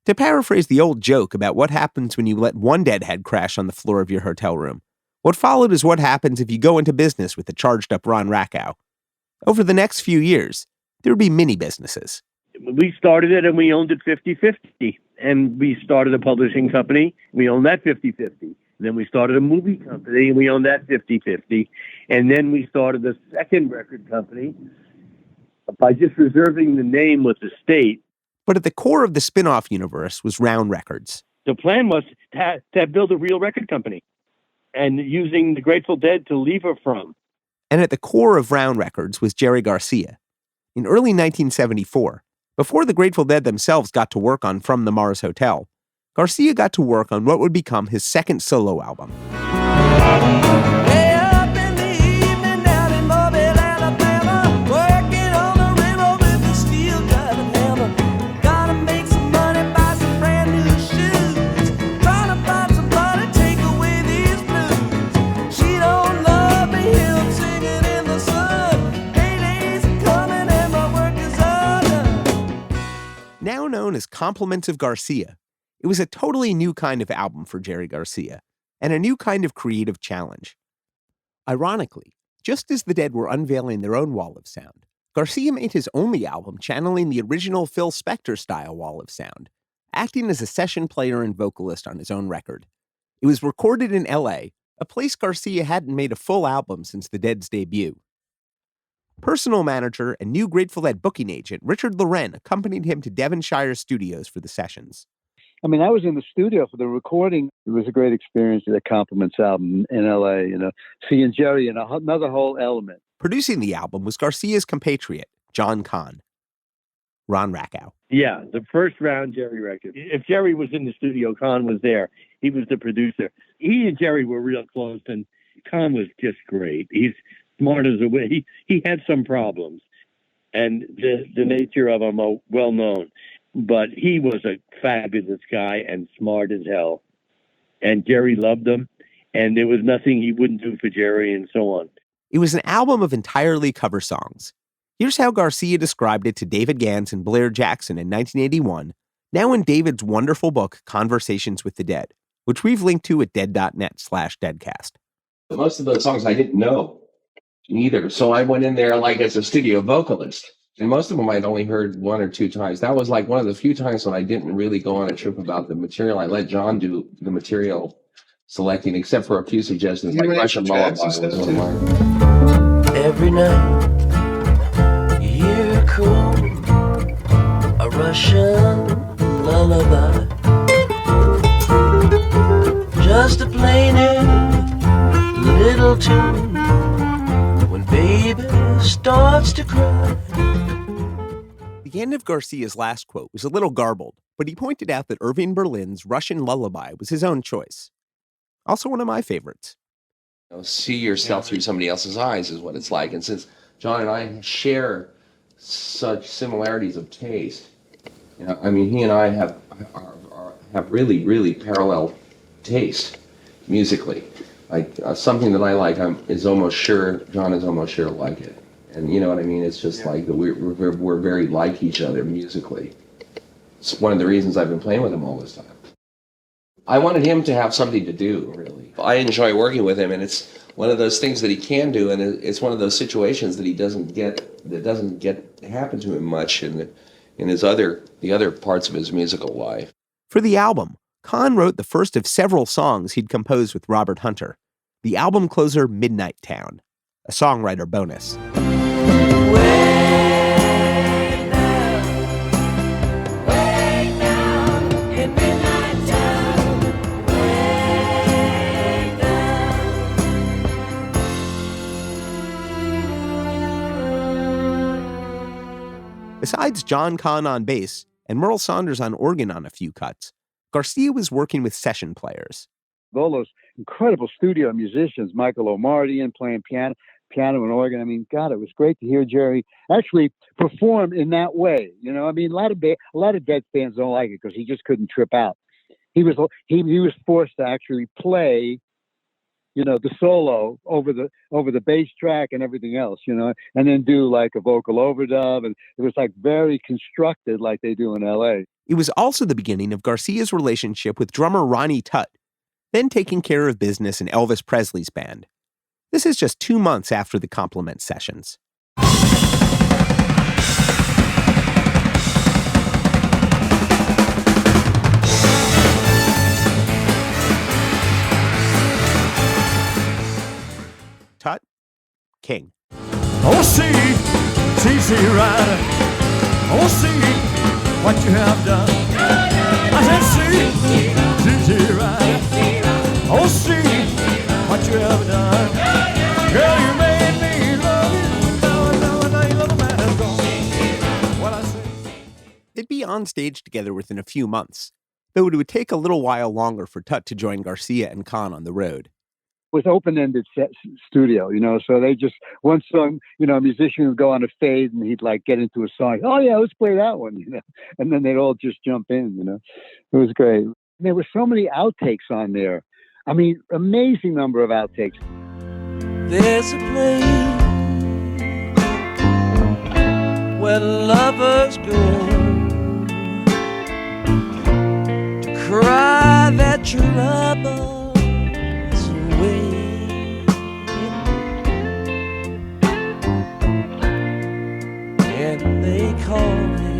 To paraphrase the old joke about what happens when you let one deadhead crash on the floor of your hotel room, what followed is what happens if you go into business with the charged-up Ron Rakow. Over the next few years, there would be mini businesses. We started it, and we owned it 50-50. And we started a publishing company. We owned that 50-50. Then we started a movie company, and we owned that 50-50. And then we started a second record company by just reserving the name with the state. But at the core of the spin-off universe was Round Records. The plan was to build a real record company and using the Grateful Dead to lever from. And at the core of Round Records was Jerry Garcia. In early 1974, before the Grateful Dead themselves got to work on From the Mars Hotel, Garcia got to work on what would become his second solo album. Now known as Compliments of Garcia, it was a totally new kind of album for Jerry Garcia, and a new kind of creative challenge. Ironically, just as the Dead were unveiling their own wall of sound, Garcia made his only album channeling the original Phil Spector-style wall of sound, acting as a session player and vocalist on his own record. It was recorded in L.A., a place Garcia hadn't made a full album since the Dead's debut. Personal manager and new Grateful Dead booking agent Richard Loren accompanied him to Devonshire Studios for the sessions. I mean, I was in the studio for the recording. It was a great experience, the Compliments album in LA, seeing Jerry in another whole element. Producing the album was Garcia's compatriot, John Kahn. Ron Rakow. Yeah, the first round Jerry record. If Jerry was in the studio, Kahn was there. He was the producer. He and Jerry were real close, and Kahn was just great. He's smart as a whip. He had some problems, and the nature of them are well known. But he was a fabulous guy and smart as hell. And Jerry loved him, and there was nothing he wouldn't do for Jerry and so on. It was an album of entirely cover songs. Here's how Garcia described it to David Gans and Blair Jackson in 1981, now in David's wonderful book, Conversations with the Dead, which we've linked to at dead.net/deadcast. Most of those songs I didn't know either, so I went in there like as a studio vocalist. And most of them I'd only heard one or two times. That was like one of the few times when I didn't really go on a trip about the material. I let John do the material selecting, except for a few suggestions, like Russian Lullaby was one of mine. Every night you hear cool a Russian lullaby, just a plain little tune when baby starts to cry. The end of Garcia's last quote was a little garbled, but he pointed out that Irving Berlin's Russian Lullaby was his own choice. Also one of my favorites. See yourself through somebody else's eyes is what it's like. And since John and I share such similarities of taste, I mean, he and I have really, really parallel taste musically. Like something that I like, is almost sure John is almost sure to like it. And you know what I mean? It's just like we're very like each other musically. It's one of the reasons I've been playing with him all this time. I wanted him to have something to do, really. I enjoy working with him, and it's one of those things that he can do, and it's one of those situations that doesn't get happen to him much in the other parts of his musical life. For the album, Kahn wrote the first of several songs he'd composed with Robert Hunter, the album closer Midnight Town, a songwriter bonus. Besides John Kahn on bass and Merle Saunders on organ on a few cuts, Garcia was working with session players. All those incredible studio musicians, Michael O'Mardian playing piano and organ. I mean, God, it was great to hear Jerry actually perform in that way. I mean, a lot of Dead fans don't like it because he just couldn't trip out. He was forced to actually play, the solo over the bass track and everything else, and then do like a vocal overdub, and it was like very constructed like they do in LA. It was also the beginning of Garcia's relationship with drummer Ronnie Tutt, then taking care of business in Elvis Presley's band. This is just 2 months after the Compliment sessions. Tutt, King. Oh, see, Rider. Oh, see what you have done. I said, see, Rider. Oh, see what you have done. Girl, you made me love you. Now you love a man has gone. What I say. They'd be on stage together within a few months, though it would take a little while longer for Tutt to join Garcia and Kahn on the road. It was open-ended studio, so they just, one song, a musician would go on a fade and he'd like get into a song. Oh yeah, let's play that one, and then they'd all just jump in, It was great. There were so many outtakes on there. I mean, amazing number of outtakes. There's a place where lovers go to cry their troubles away, and they call it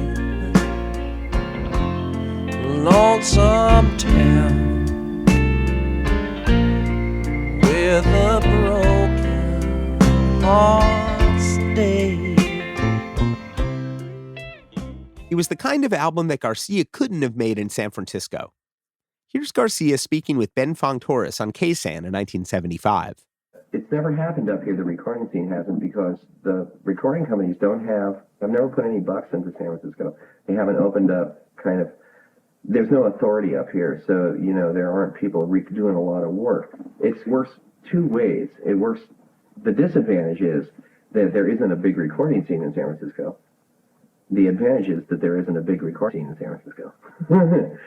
Lonesome Town, where the broken hearts stay. It was the kind of album that Garcia couldn't have made in San Francisco. Here's Garcia speaking with Ben Fong-Torres on KSAN in 1975. It's never happened up here, the recording scene hasn't, because the recording companies I've never put any bucks into San Francisco. They haven't opened up there's no authority up here, so, there aren't people doing a lot of work. It works two ways. The disadvantage is that there isn't a big recording scene in San Francisco. The advantage is that there isn't a big recording scene in San Francisco.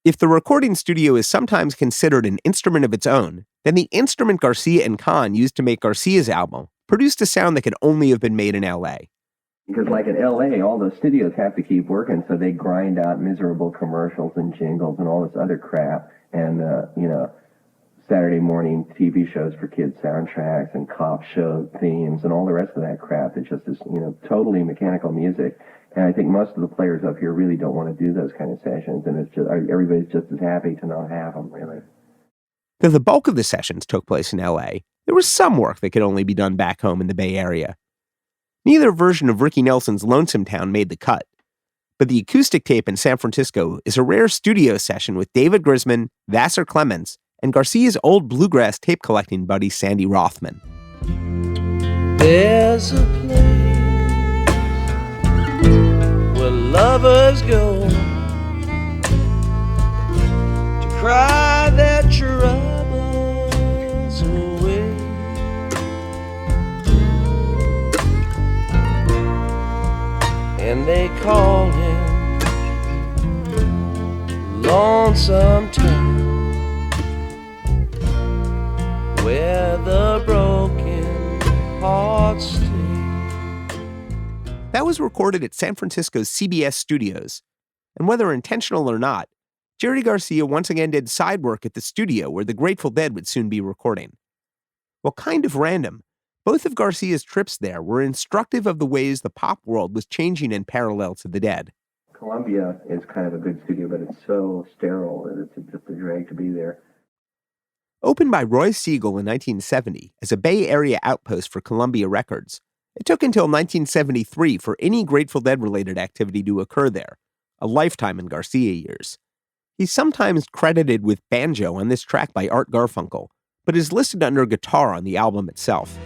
If the recording studio is sometimes considered an instrument of its own, then the instrument Garcia and Kahn used to make Garcia's album produced a sound that could only have been made in L.A. Because like in L.A., all those studios have to keep working, so they grind out miserable commercials and jingles and all this other crap, and, Saturday morning TV shows for kids soundtracks and cop show themes and all the rest of that crap. It just is, totally mechanical music. And I think most of the players up here really don't want to do those kind of sessions, and it's just everybody's just as happy to not have them, really. Though the bulk of the sessions took place in L.A., there was some work that could only be done back home in the Bay Area. Neither version of Ricky Nelson's Lonesome Town made the cut, but the acoustic tape in San Francisco is a rare studio session with David Grisman, Vassar Clements, and Garcia's old bluegrass tape collecting buddy Sandy Rothman. There's a place where lovers go to cry their troubles away. And they call it Lonesome Town, where the broken hearts stay. That was recorded at San Francisco's CBS studios, and whether intentional or not, Jerry Garcia once again did side work at the studio where the Grateful Dead would soon be recording. While kind of random, both of Garcia's trips there were instructive of the ways the pop world was changing in parallel to the Dead. Columbia is kind of a good studio, but it's so sterile that it's just a drag to be there. Opened by Roy Siegel in 1970 as a Bay Area outpost for Columbia Records, it took until 1973 for any Grateful Dead-related activity to occur there, a lifetime in Garcia years. He's sometimes credited with banjo on this track by Art Garfunkel, but is listed under guitar on the album itself.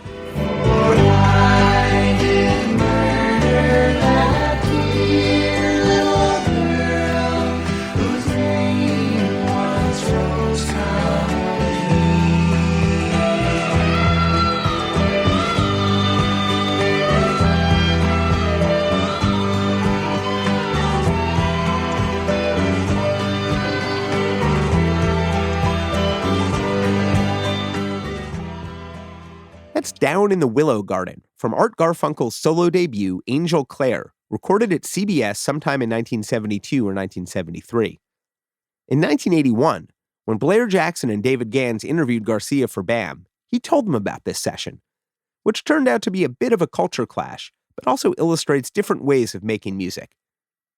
That's Down in the Willow Garden from Art Garfunkel's solo debut, Angel Clare, recorded at CBS sometime in 1972 or 1973. In 1981, when Blair Jackson and David Gans interviewed Garcia for BAM, he told them about this session, which turned out to be a bit of a culture clash, but also illustrates different ways of making music.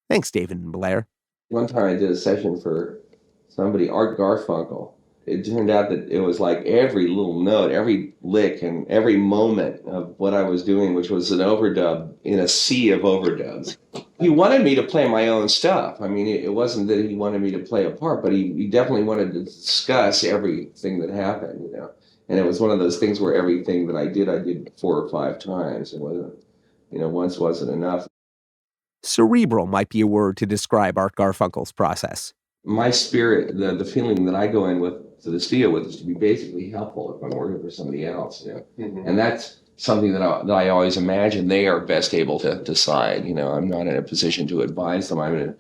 Thanks, David and Blair. One time I did a session for somebody, Art Garfunkel. It turned out that it was like every little note, every lick, and every moment of what I was doing, which was an overdub in a sea of overdubs. He wanted me to play my own stuff. I mean, it wasn't that he wanted me to play a part, but he definitely wanted to discuss everything that happened, And it was one of those things where everything that I did 4 or 5 times. It wasn't, once wasn't enough. Cerebral might be a word to describe Art Garfunkel's process. My spirit, the feeling that I go in with to the studio with is to be basically helpful if I'm working for somebody else, And that's something that I always imagine they are best able to decide. I'm not in a position to advise them. I'm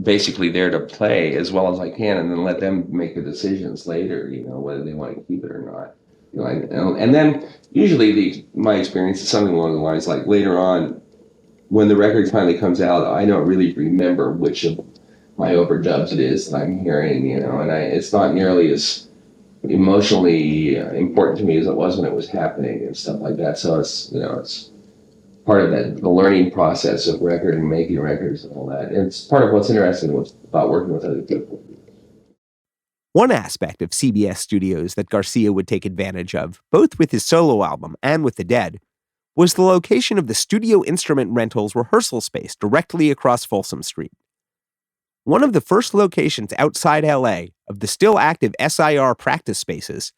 basically there to play as well as I can, and then let them make the decisions later, whether they want to keep it or not. And then usually my experience is something along the lines like later on, when the record finally comes out, I don't really remember which of my overdubs it is that I'm hearing, and it's not nearly as emotionally important to me as it was when it was happening and stuff like that. So it's, it's part of the learning process of record and making records and all that. And it's part of what's interesting about working with other people. One aspect of CBS Studios that Garcia would take advantage of, both with his solo album and with the Dead, was the location of the Studio Instrument Rentals rehearsal space directly across Folsom Street. One of the first locations outside LA of the still active SIR practice spaces,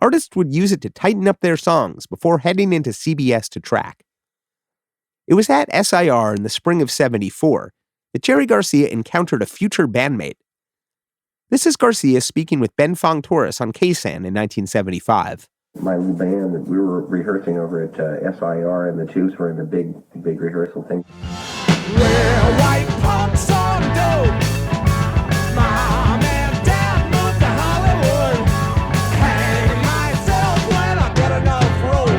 artists would use it to tighten up their songs before heading into CBS to track. It was at SIR in the spring of '74 that Jerry Garcia encountered a future bandmate. This is Garcia speaking with Ben Fong-Torres on KSAN in 1975. My little band, we were rehearsing over at SIR, and the tubes were in the big rehearsal thing. Well, white punks on dope. Mom and dad moved to Hollywood. Hang myself when I get enough rope.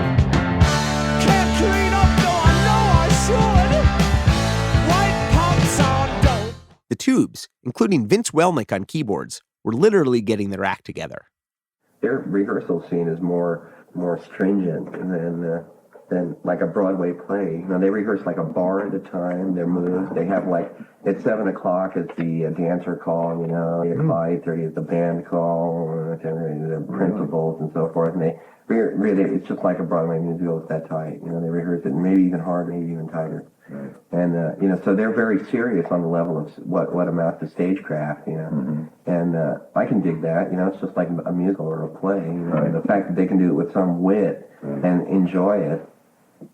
Can't clean up though I know I should. White punks on dope. The Tubes, including Vince Welnick on keyboards, were literally getting their act together. Their rehearsal scene is more stringent than like a Broadway play. You know, they rehearse like a bar at a time. Their moves, they have like at 7 o'clock is the dancer call. You know, 8:30 is the band call, the principals and so forth. And they really, it's just like a Broadway musical. It's that tight. You know, they rehearse it maybe even harder, maybe even tighter. Right. And you know, so they're very serious on the level of what amounts to stagecraft. You know, and I can dig that. You know, it's just like a musical or a play. You know, and the fact that they can do it with some wit and enjoy it,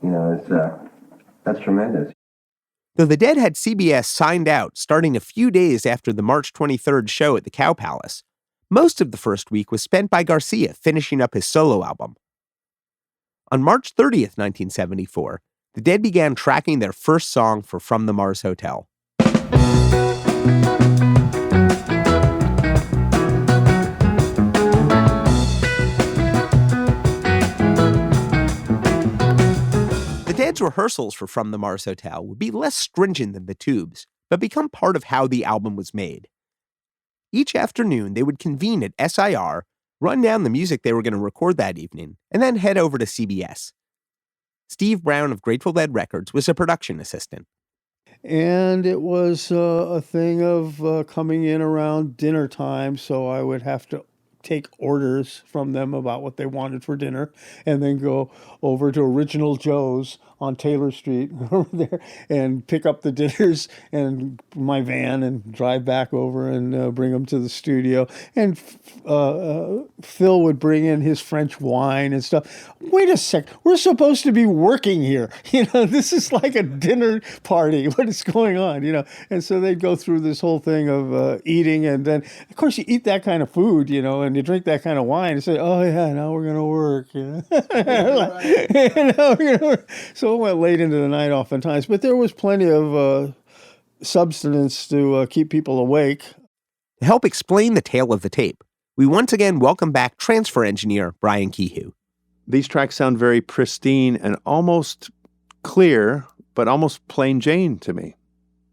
you know, that's tremendous. Though the Dead had CBS signed out starting a few days after the March 23rd show at the Cow Palace, most of the first week was spent by Garcia finishing up his solo album. On March 30th, 1974, the Dead began tracking their first song for From the Mars Hotel. The Dead's rehearsals for From the Mars Hotel would be less stringent than the Tubes, but become part of how the album was made. Each afternoon, they would convene at SIR, run down the music they were going to record that evening, and then head over to CBS. Steve Brown of Grateful Dead Records was a production assistant. And it was a thing of coming in around dinner time, so I would have to take orders from them about what they wanted for dinner and then go over to Original Joe's on Taylor Street over there and pick up the dinners and my van and drive back over and bring them to the studio. And Phil would bring in his French wine and stuff. Wait a sec, we're supposed to be working here. You know, this is like a dinner party. What is going on? You know, and so they'd go through this whole thing of eating, and then of course you eat that kind of food, you know, and you drink that kind of wine and say, oh yeah, now we're going to work. You know? Now we're gonna work. So it went late into the night oftentimes, but there was plenty of substance to keep people awake. To help explain the tale of the tape, we once again welcome back transfer engineer Brian Kehew. These tracks sound very pristine and almost clear, but almost plain Jane to me.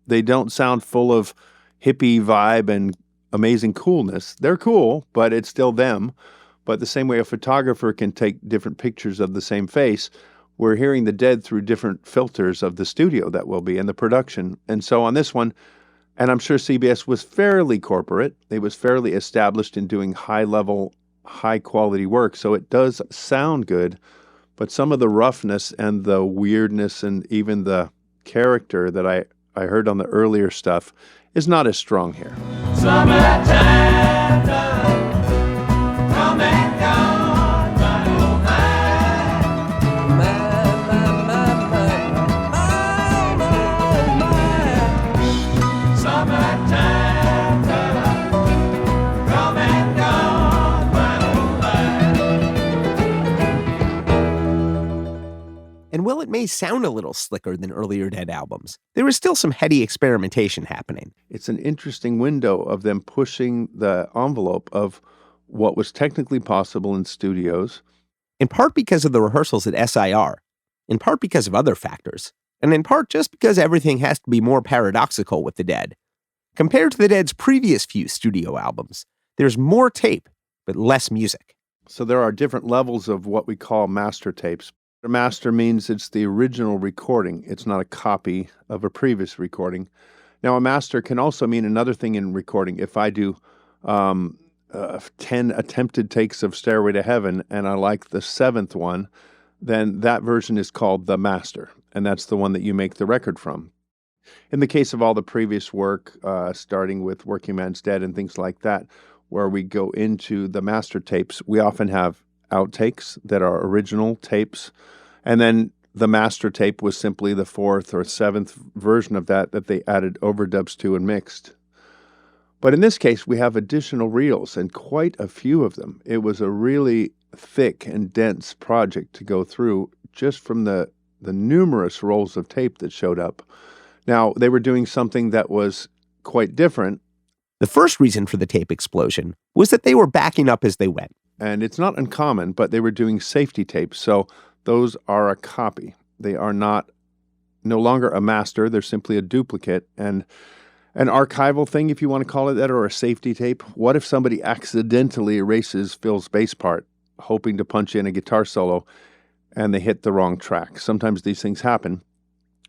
They don't sound full of hippie vibe and amazing coolness. They're cool, but it's still them. But the same way a photographer can take different pictures of the same face, we're hearing the Dead through different filters of the studio that will be in the production. And so on this one, and I'm sure CBS was fairly corporate. It was fairly established in doing high-level, high-quality work, so it does sound good. But some of the roughness and the weirdness and even the character that I heard on the earlier stuff is not as strong here. Summertime, come and gone, my oh my. Summertime, come and gone, my oh. And while it may sound a little slicker than earlier Dead albums, there is still some heady experimentation happening. It's an interesting window of them pushing the envelope of what was technically possible in studios. In part because of the rehearsals at SIR, in part because of other factors, and in part just because everything has to be more paradoxical with the Dead. Compared to the Dead's previous few studio albums, there's more tape, but less music. So there are different levels of what we call master tapes. A master means it's the original recording. It's not a copy of a previous recording. Now, a master can also mean another thing in recording. If I do 10 attempted takes of Stairway to Heaven and I like the 7th one, then that version is called the master, and that's the one that you make the record from. In the case of all the previous work, starting with Working Man's Dead and things like that, where we go into the master tapes, we often have outtakes that are original tapes, and then the master tape was simply the fourth or seventh version of that they added overdubs to and mixed. But in this case, we have additional reels, and quite a few of them. It was a really thick and dense project to go through just from the numerous rolls of tape that showed up. Now, they were doing something that was quite different. The first reason for the tape explosion was that they were backing up as they went. And it's not uncommon, but they were doing safety tapes, so those are a copy. They are no longer a master, they're simply a duplicate. And an archival thing, if you want to call it that, or a safety tape. What if somebody accidentally erases Phil's bass part, hoping to punch in a guitar solo, and they hit the wrong track? Sometimes these things happen.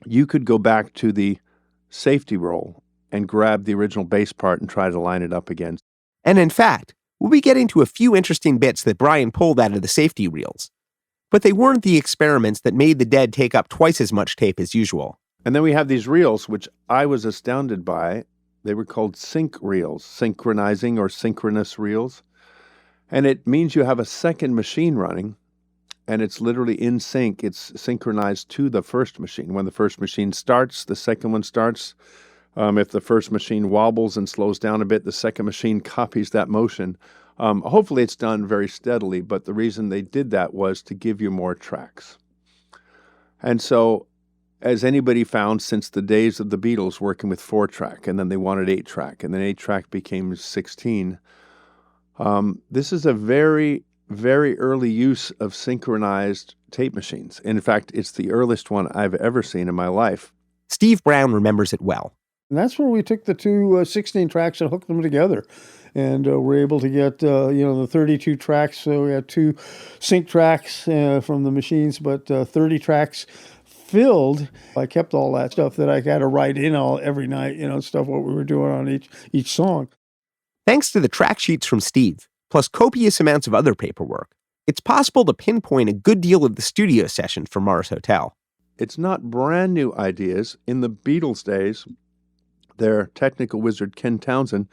You could go back to the safety roll and grab the original bass part and try to line it up again. And in fact, we'll be getting to a few interesting bits that Brian pulled out of the safety reels. But they weren't the experiments that made the Dead take up twice as much tape as usual. And then we have these reels, which I was astounded by. They were called sync reels, synchronizing or synchronous reels. And it means you have a second machine running, and it's literally in sync. It's synchronized to the first machine. When the first machine starts, the second one starts. If the first machine wobbles and slows down a bit, the second machine copies that motion. Hopefully it's done very steadily, but the reason they did that was to give you more tracks. And so, as anybody found since the days of the Beatles working with 4-track, and then they wanted 8-track, and then 8-track became 16, this is a very, very early use of synchronized tape machines. In fact, it's the earliest one I've ever seen in my life. Steve Brown remembers it well. And that's where we took the two 16 tracks and hooked them together. And we're able to get, the 32 tracks. So we had 2 sync tracks from the machines, but 30 tracks filled. I kept all that stuff that I had to write in every night, stuff what we were doing on each song. Thanks to the track sheets from Steve, plus copious amounts of other paperwork, it's possible to pinpoint a good deal of the studio sessions for Mars Hotel. It's not brand new ideas. In the Beatles' days, their technical wizard Ken Townsend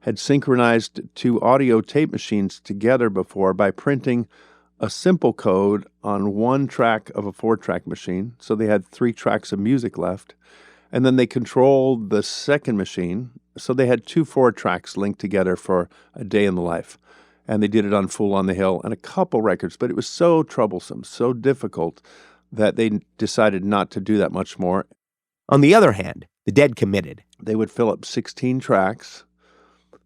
had synchronized 2 audio tape machines together before by printing a simple code on 1 track of a 4-track machine. So they had 3 tracks of music left. And then they controlled the second machine. So they had 2 4-tracks linked together for a day in the life. And they did it on Fool on the Hill and a couple records. But it was so troublesome, so difficult, that they decided not to do that much more. On the other hand, the Dead committed. They would fill up 16 tracks.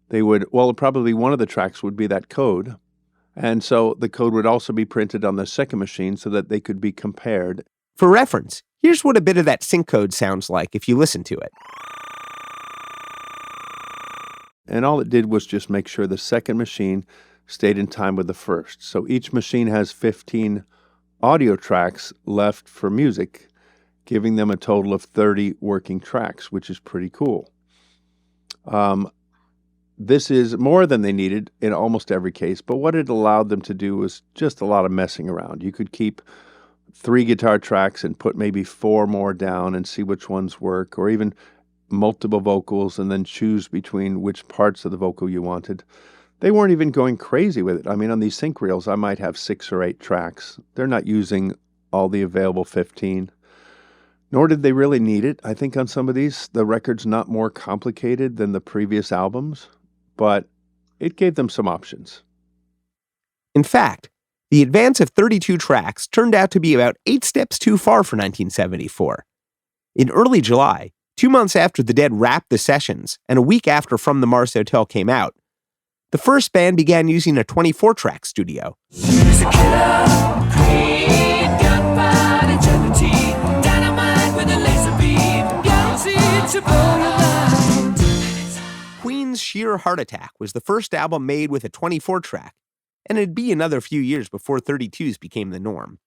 They would, probably one of the tracks would be that code. And so the code would also be printed on the second machine so that they could be compared. For reference, here's what a bit of that sync code sounds like if you listen to it. And all it did was just make sure the second machine stayed in time with the first. So each machine has 15 audio tracks left for music, giving them a total of 30 working tracks, which is pretty cool. This is more than they needed in almost every case, but what it allowed them to do was just a lot of messing around. You could keep 3 guitar tracks and put maybe 4 more down and see which ones work, or even multiple vocals and then choose between which parts of the vocal you wanted. They weren't even going crazy with it. I mean, on these sync reels, I might have 6 or 8 tracks. They're not using all the available 15. Nor did they really need it. I think on some of these, the record's not more complicated than the previous albums, but it gave them some options. In fact, the advance of 32 tracks turned out to be about 8 steps too far for 1974. In early July, 2 months after the Dead wrapped the sessions, and a week after From the Mars Hotel came out, the first band began using a 24-track studio. She's a killer queen, gunfight, eternity, dynamite with a laser beam, guaranteed to burn alive. Queen's Sheer Heart Attack was the first album made with a 24-track, and it'd be another few years before 32s became the norm.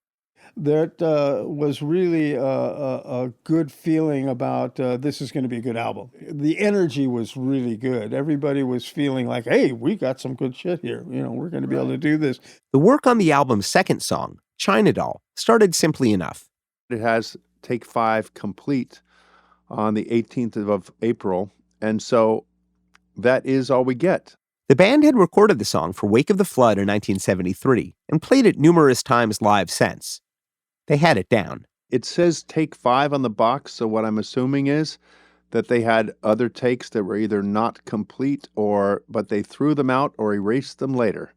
That was really a good feeling about this is going to be a good album. The energy was really good. Everybody was feeling like, hey, we got some good shit here. We're going to be able to do this. The work on the album's second song, China Doll started simply enough. It has take 5 complete on the 18th of April, and so that is all we get. The band had recorded the song for Wake of the Flood in 1973 and played it numerous times live since. They had it down. It says take 5 on the box, so what I'm assuming is that they had other takes that were either not complete but they threw them out or erased them later.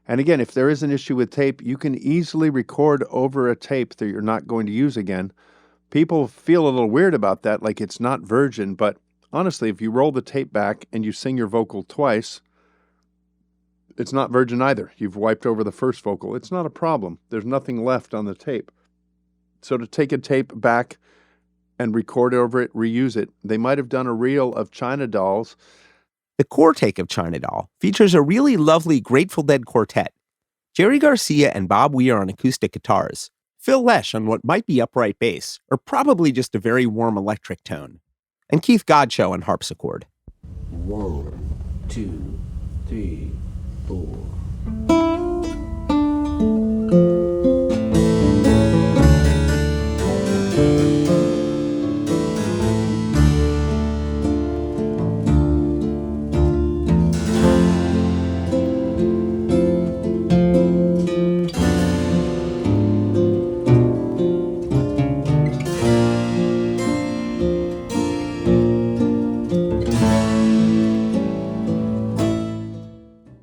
And again, if there is an issue with tape, you can easily record over a tape that you're not going to use again. People feel a little weird about that, like it's not virgin, but honestly, if you roll the tape back and you sing your vocal twice, it's not virgin either. You've wiped over the first vocal. It's not a problem. There's nothing left on the tape. So to take a tape back and record over it, reuse it, they might have done a reel of China Dolls. The core take of China Doll features a really lovely Grateful Dead quartet. Jerry Garcia and Bob Weir on acoustic guitars, Phil Lesh on what might be upright bass, or probably just a very warm electric tone, and Keith Godchaux on harpsichord. 1, 2, 3, 4.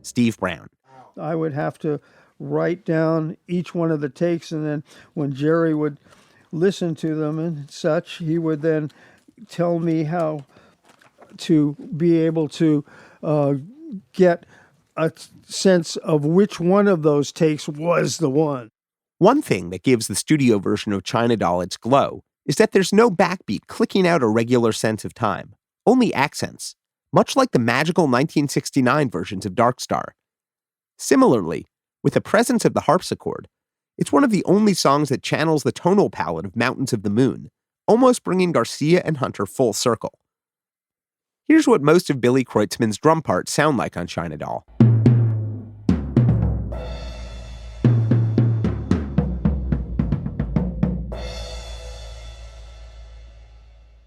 Steve Brown. I would have to write down each one of the takes, and then when Jerry would listen to them and such, he would then tell me how to be able to get a sense of which one of those takes was the one. One thing that gives the studio version of China Doll its glow is that there's no backbeat clicking out a regular sense of time, only accents, much like the magical 1969 versions of Dark Star. Similarly, with the presence of the harpsichord, it's one of the only songs that channels the tonal palette of Mountains of the Moon, almost bringing Garcia and Hunter full circle. Here's what most of Billy Kreutzmann's drum parts sound like on China Doll.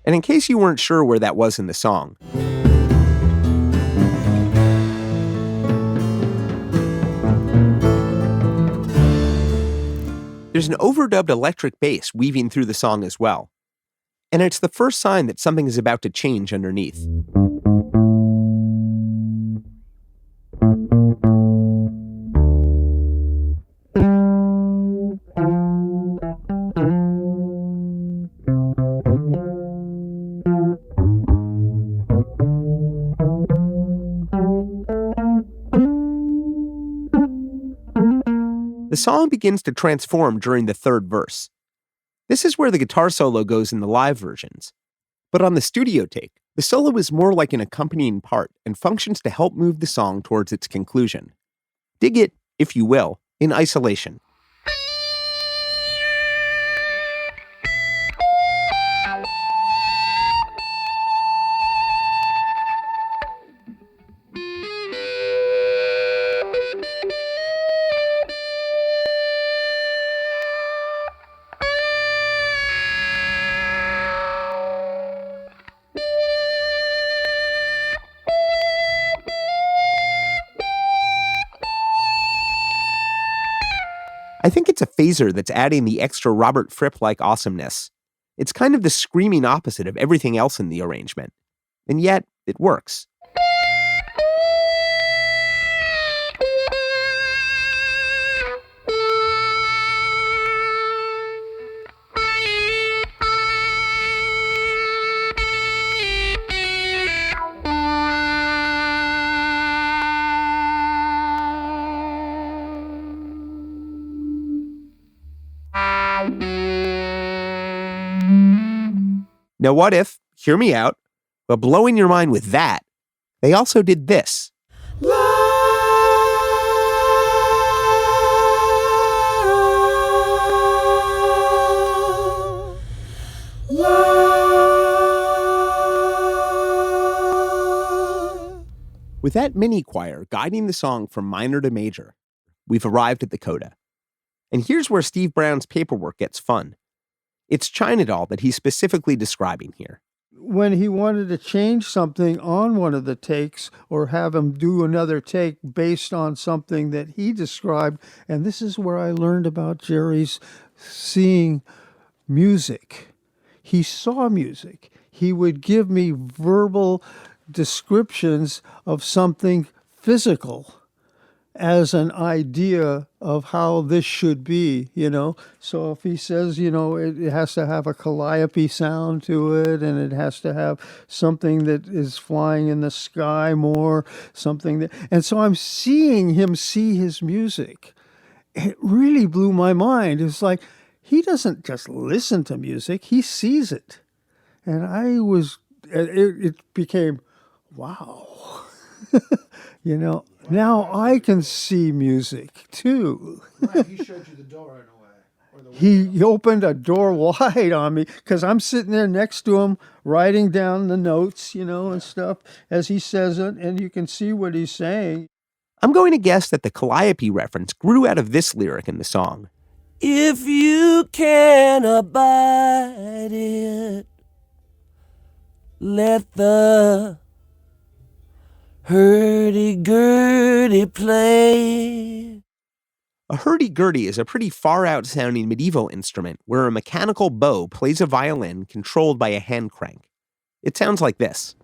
And in case you weren't sure where that was in the song, there's an overdubbed electric bass weaving through the song as well. And it's the first sign that something is about to change underneath. The song begins to transform during the third verse. This is where the guitar solo goes in the live versions. But on the studio take, the solo is more like an accompanying part and functions to help move the song towards its conclusion. Dig it, if you will, in isolation. I think it's a phaser that's adding the extra Robert Fripp-like awesomeness. It's kind of the screaming opposite of everything else in the arrangement. And yet, it works. Now what if, hear me out, but blowing your mind with that, they also did this. With that mini choir guiding the song from minor to major, we've arrived at the coda. And here's where Steve Brown's paperwork gets fun. It's China Doll that he's specifically describing here. When he wanted to change something on one of the takes or have him do another take based on something that he described, and this is where I learned about Jerry's seeing music. He saw music. He would give me verbal descriptions of something physical as an idea of how this should be, So if he says, it has to have a calliope sound to it, and it has to have something that is flying in the sky more, and so I'm seeing him see his music. It really blew my mind. It's like, he doesn't just listen to music, he sees it. And it became, wow, now I can see music too. Right, he showed you the door in a way. He opened a door wide on me because I'm sitting there next to him writing down the notes, and stuff as he says it, and you can see what he's saying. I'm going to guess that the calliope reference grew out of this lyric in the song. If you can abide it, let the hurdy-gurdy play. A hurdy-gurdy is a pretty far-out sounding medieval instrument where a mechanical bow plays a violin controlled by a hand crank. It sounds like this.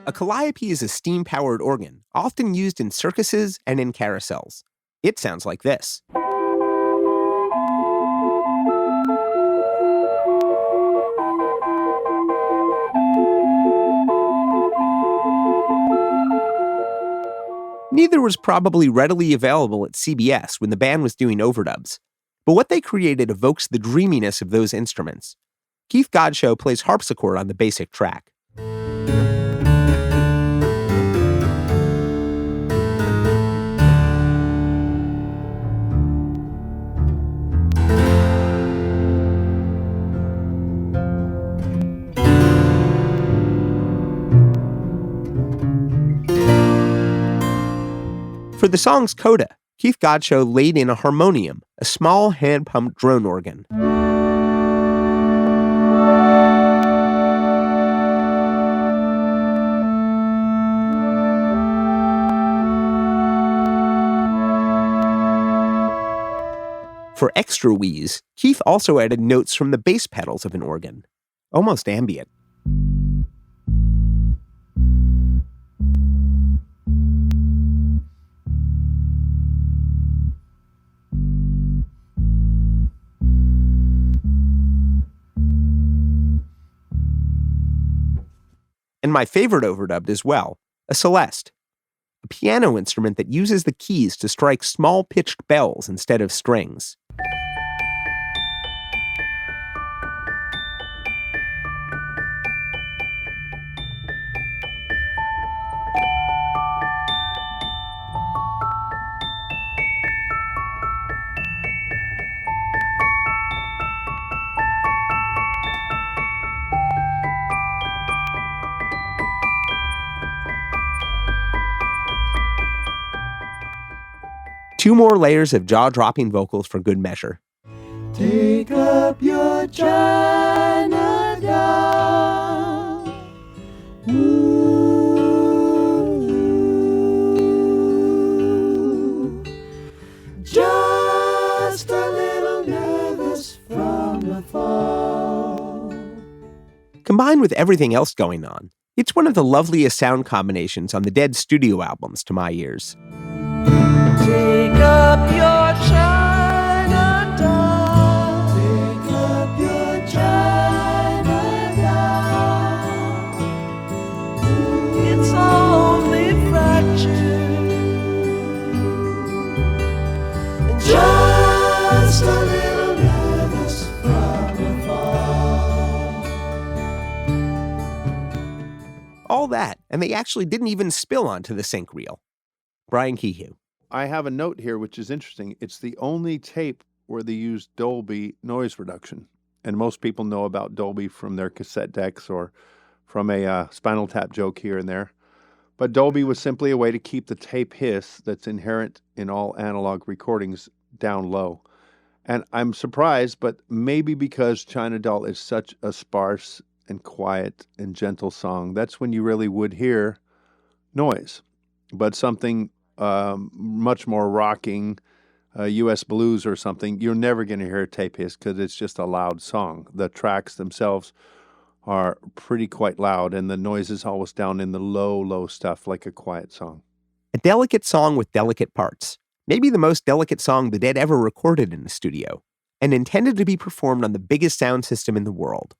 A calliope is a steam-powered organ, often used in circuses and in carousels. It sounds like this. Neither was probably readily available at CBS when the band was doing overdubs, but what they created evokes the dreaminess of those instruments. Keith Godchaux plays harpsichord on the basic track. For the song's coda, Keith Godchaux laid in a harmonium, a small hand-pumped drone organ. For extra wheeze, Keith also added notes from the bass pedals of an organ, almost ambient. And my favorite overdubbed as well, a celeste, a piano instrument that uses the keys to strike small pitched bells instead of strings. Two more layers of jaw-dropping vocals for good measure. Take up your China doll. Ooh, just a little nervous from the fall. Combined with everything else going on, it's one of the loveliest sound combinations on the Dead studio albums to my ears. Take up your China doll. Take up your China doll. It's only fractured. And just a little nervous from the fall. All that, and they actually didn't even spill onto the sync reel. Brian Kehew. I have a note here which is interesting. It's the only tape where they used Dolby noise reduction. And most people know about Dolby from their cassette decks or from a Spinal Tap joke here and there. But Dolby was simply a way to keep the tape hiss that's inherent in all analog recordings down low. And I'm surprised, but maybe because China Doll is such a sparse and quiet and gentle song, that's when you really would hear noise. But something much more rocking, U.S. blues or something, you're never going to hear a tape hiss because it's just a loud song. The tracks themselves are pretty quite loud, and the noise is always down in the low stuff, like a quiet song. A delicate song with delicate parts. Maybe the most delicate song the Dead ever recorded in the studio, and intended to be performed on the biggest sound system in the world.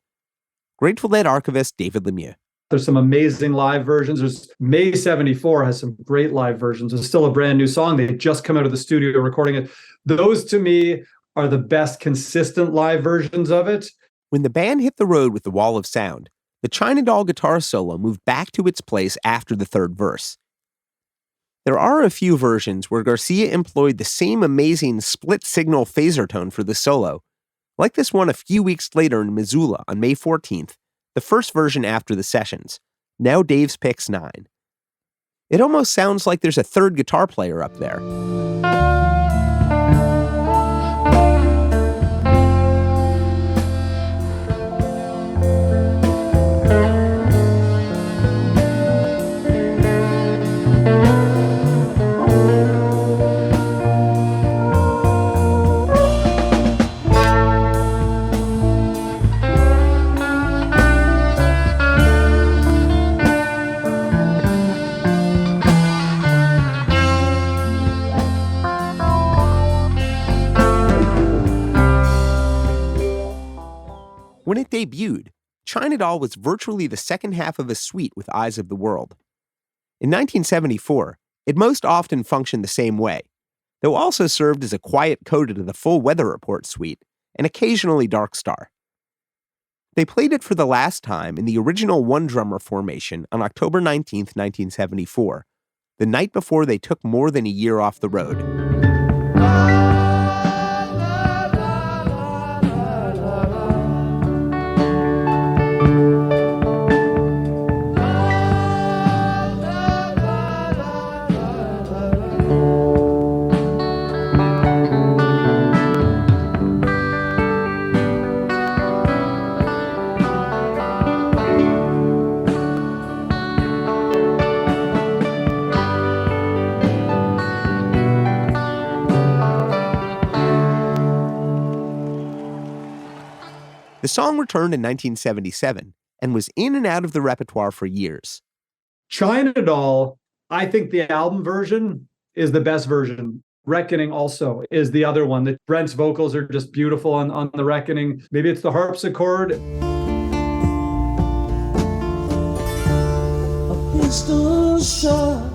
Grateful Dead archivist David Lemieux. There's some amazing live versions. There's May 74 has some great live versions. It's still a brand new song. They just come out of the studio recording it. Those, to me, are the best consistent live versions of it. When the band hit the road with the wall of sound, the China Doll guitar solo moved back to its place after the third verse. There are a few versions where Garcia employed the same amazing split-signal phaser tone for the solo, like this one a few weeks later in Missoula on May 14th, the first version after the sessions, now Dave's Picks 9. It almost sounds like there's a third guitar player up there. When it debuted, China Doll was virtually the second half of a suite with Eyes of the World. In 1974, it most often functioned the same way, though also served as a quiet coda to the full Weather Report suite, and occasionally Dark Star. They played it for the last time in the original one-drummer formation on October 19, 1974, the night before they took more than a year off the road. The song returned in 1977 and was in and out of the repertoire for years. China Doll, I think the album version is the best version. Reckoning also is the other one. That Brent's vocals are just beautiful on the Reckoning. Maybe it's the harpsichord. A pistol shot.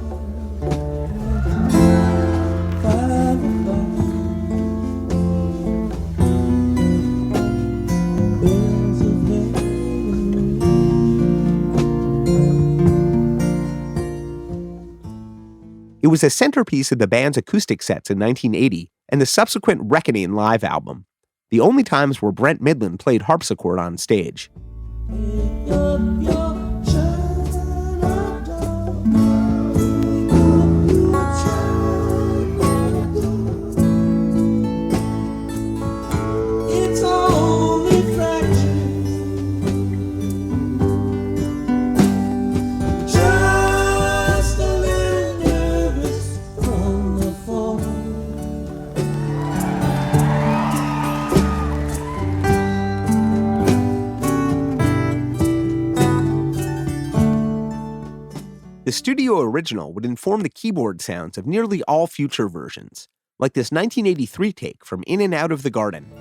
It was a centerpiece of the band's acoustic sets in 1980 and the subsequent Reckoning live album, the only times where Brent Midland played harpsichord on stage. The studio original would inform the keyboard sounds of nearly all future versions, like this 1983 take from In and Out of the Garden.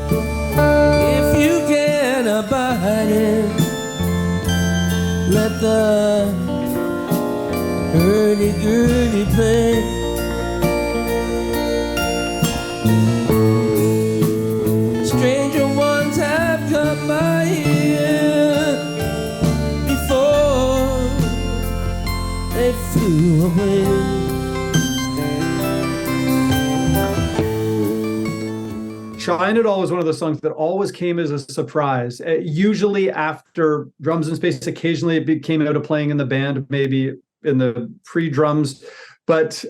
If you can abide it, let the hurdy-gurdy play. Stranger ones have come by here before they flew away. China Doll was one of the songs that always came as a surprise. Usually after Drums in Space, occasionally it came out of playing in the band, maybe in the pre-drums, but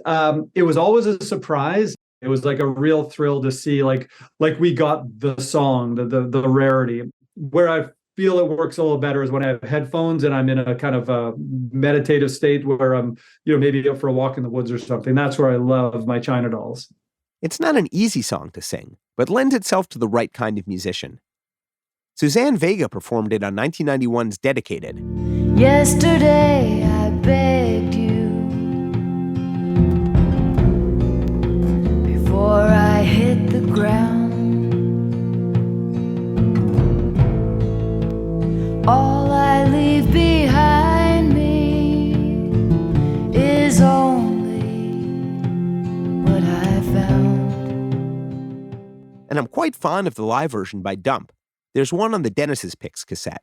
it was always a surprise. It was like a real thrill to see like we got the song, the rarity. Where I feel it works a little better is when I have headphones and I'm in a kind of a meditative state where I'm, maybe out for a walk in the woods or something. That's where I love my China Dolls. It's not an easy song to sing, but lends itself to the right kind of musician. Suzanne Vega performed it on 1991's Dedicated. Yesterday I begged you before I hit the ground. All I leave behind me is only what I found. And I'm quite fond of the live version by Dump. There's one on the Dennis's Picks cassette.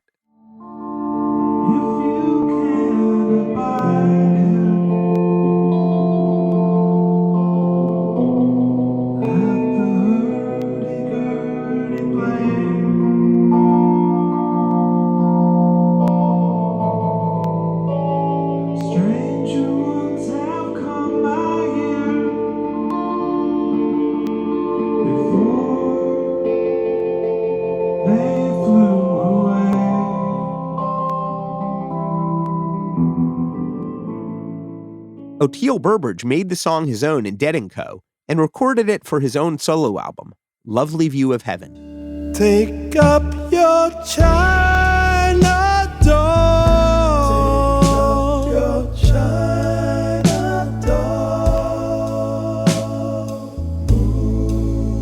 Oteil Burbridge made the song his own in Dead & Co. and recorded it for his own solo album, Lovely View of Heaven. Take up your China doll. Take up your China doll.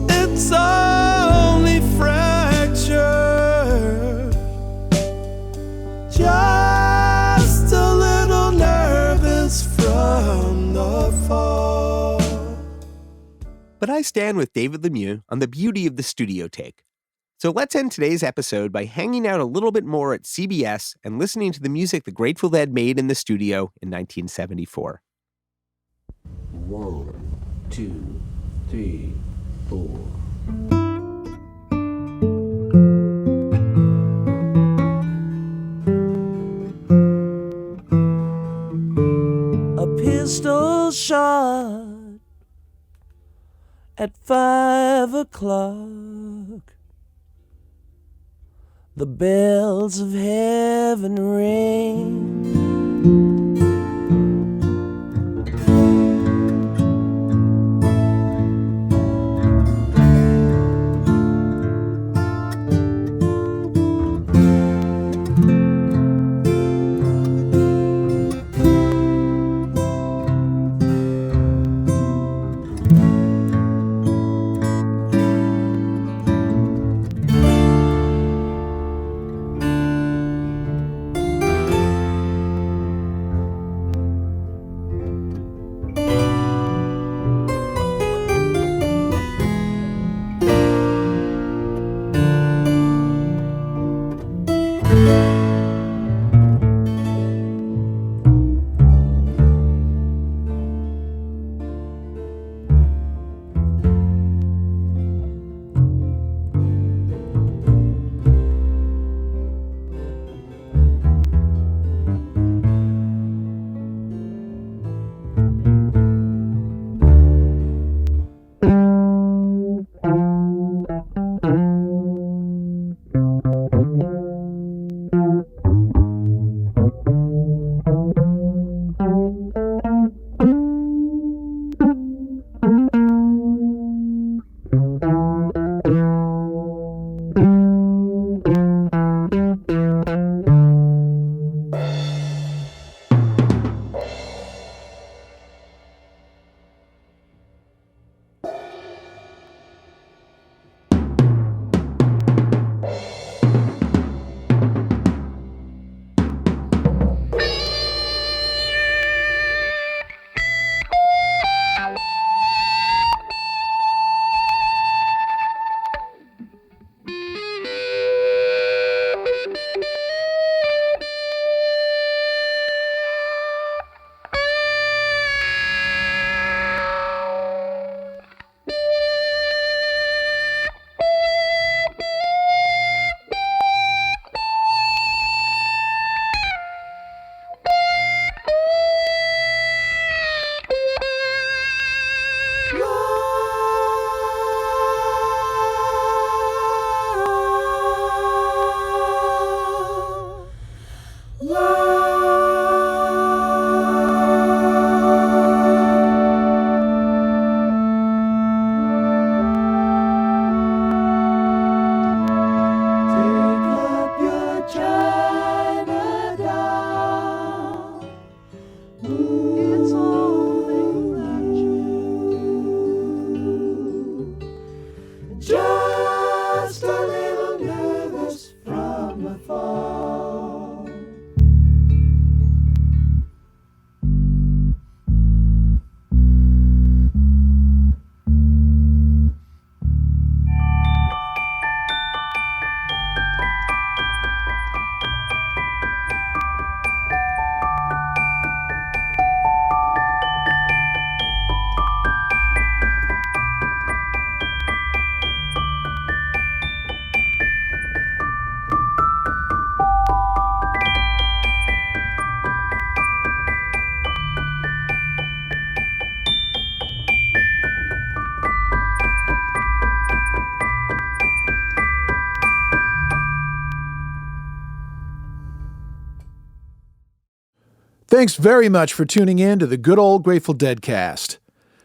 It's only fractured. Just a little nervous from the fall. But I stand with David Lemieux on the beauty of the studio take. So let's end today's episode by hanging out a little bit more at CBS and listening to the music the Grateful Dead made in the studio in 1974. 1, 2, 3, 4. A pistol shot at 5 o'clock. The bells of heaven ring. Thanks very much for tuning in to the Good Old Grateful Deadcast.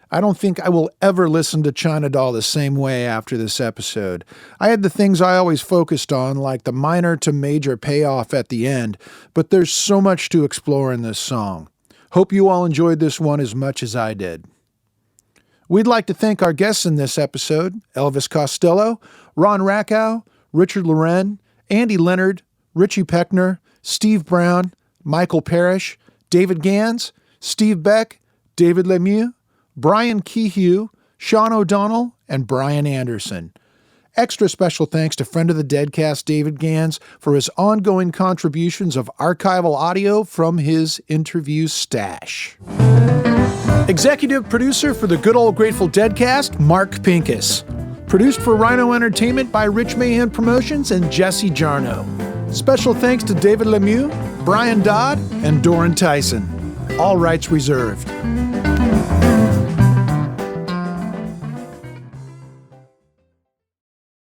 I don't think I will ever listen to China Doll the same way after this episode. I had the things I always focused on, like the minor to major payoff at the end, but there's so much to explore in this song. Hope you all enjoyed this one as much as I did. We'd like to thank our guests in this episode, Elvis Costello, Ron Rakow, Richard Loren, Andy Leonard, Richie Pechner, Steve Brown, Michael Parrish, David Gans, Steve Beck, David Lemieux, Brian Kehew, Shaugn O'Donnell, and Brian Anderson. Extra special thanks to friend of the Deadcast David Gans for his ongoing contributions of archival audio from his interview stash. Executive producer for the Good Old Grateful Deadcast, Mark Pincus. Produced for Rhino Entertainment by Rich Mahan Promotions and Jesse Jarno. Special thanks to David Lemieux, Brian Dodd, and Doran Tyson. All rights reserved.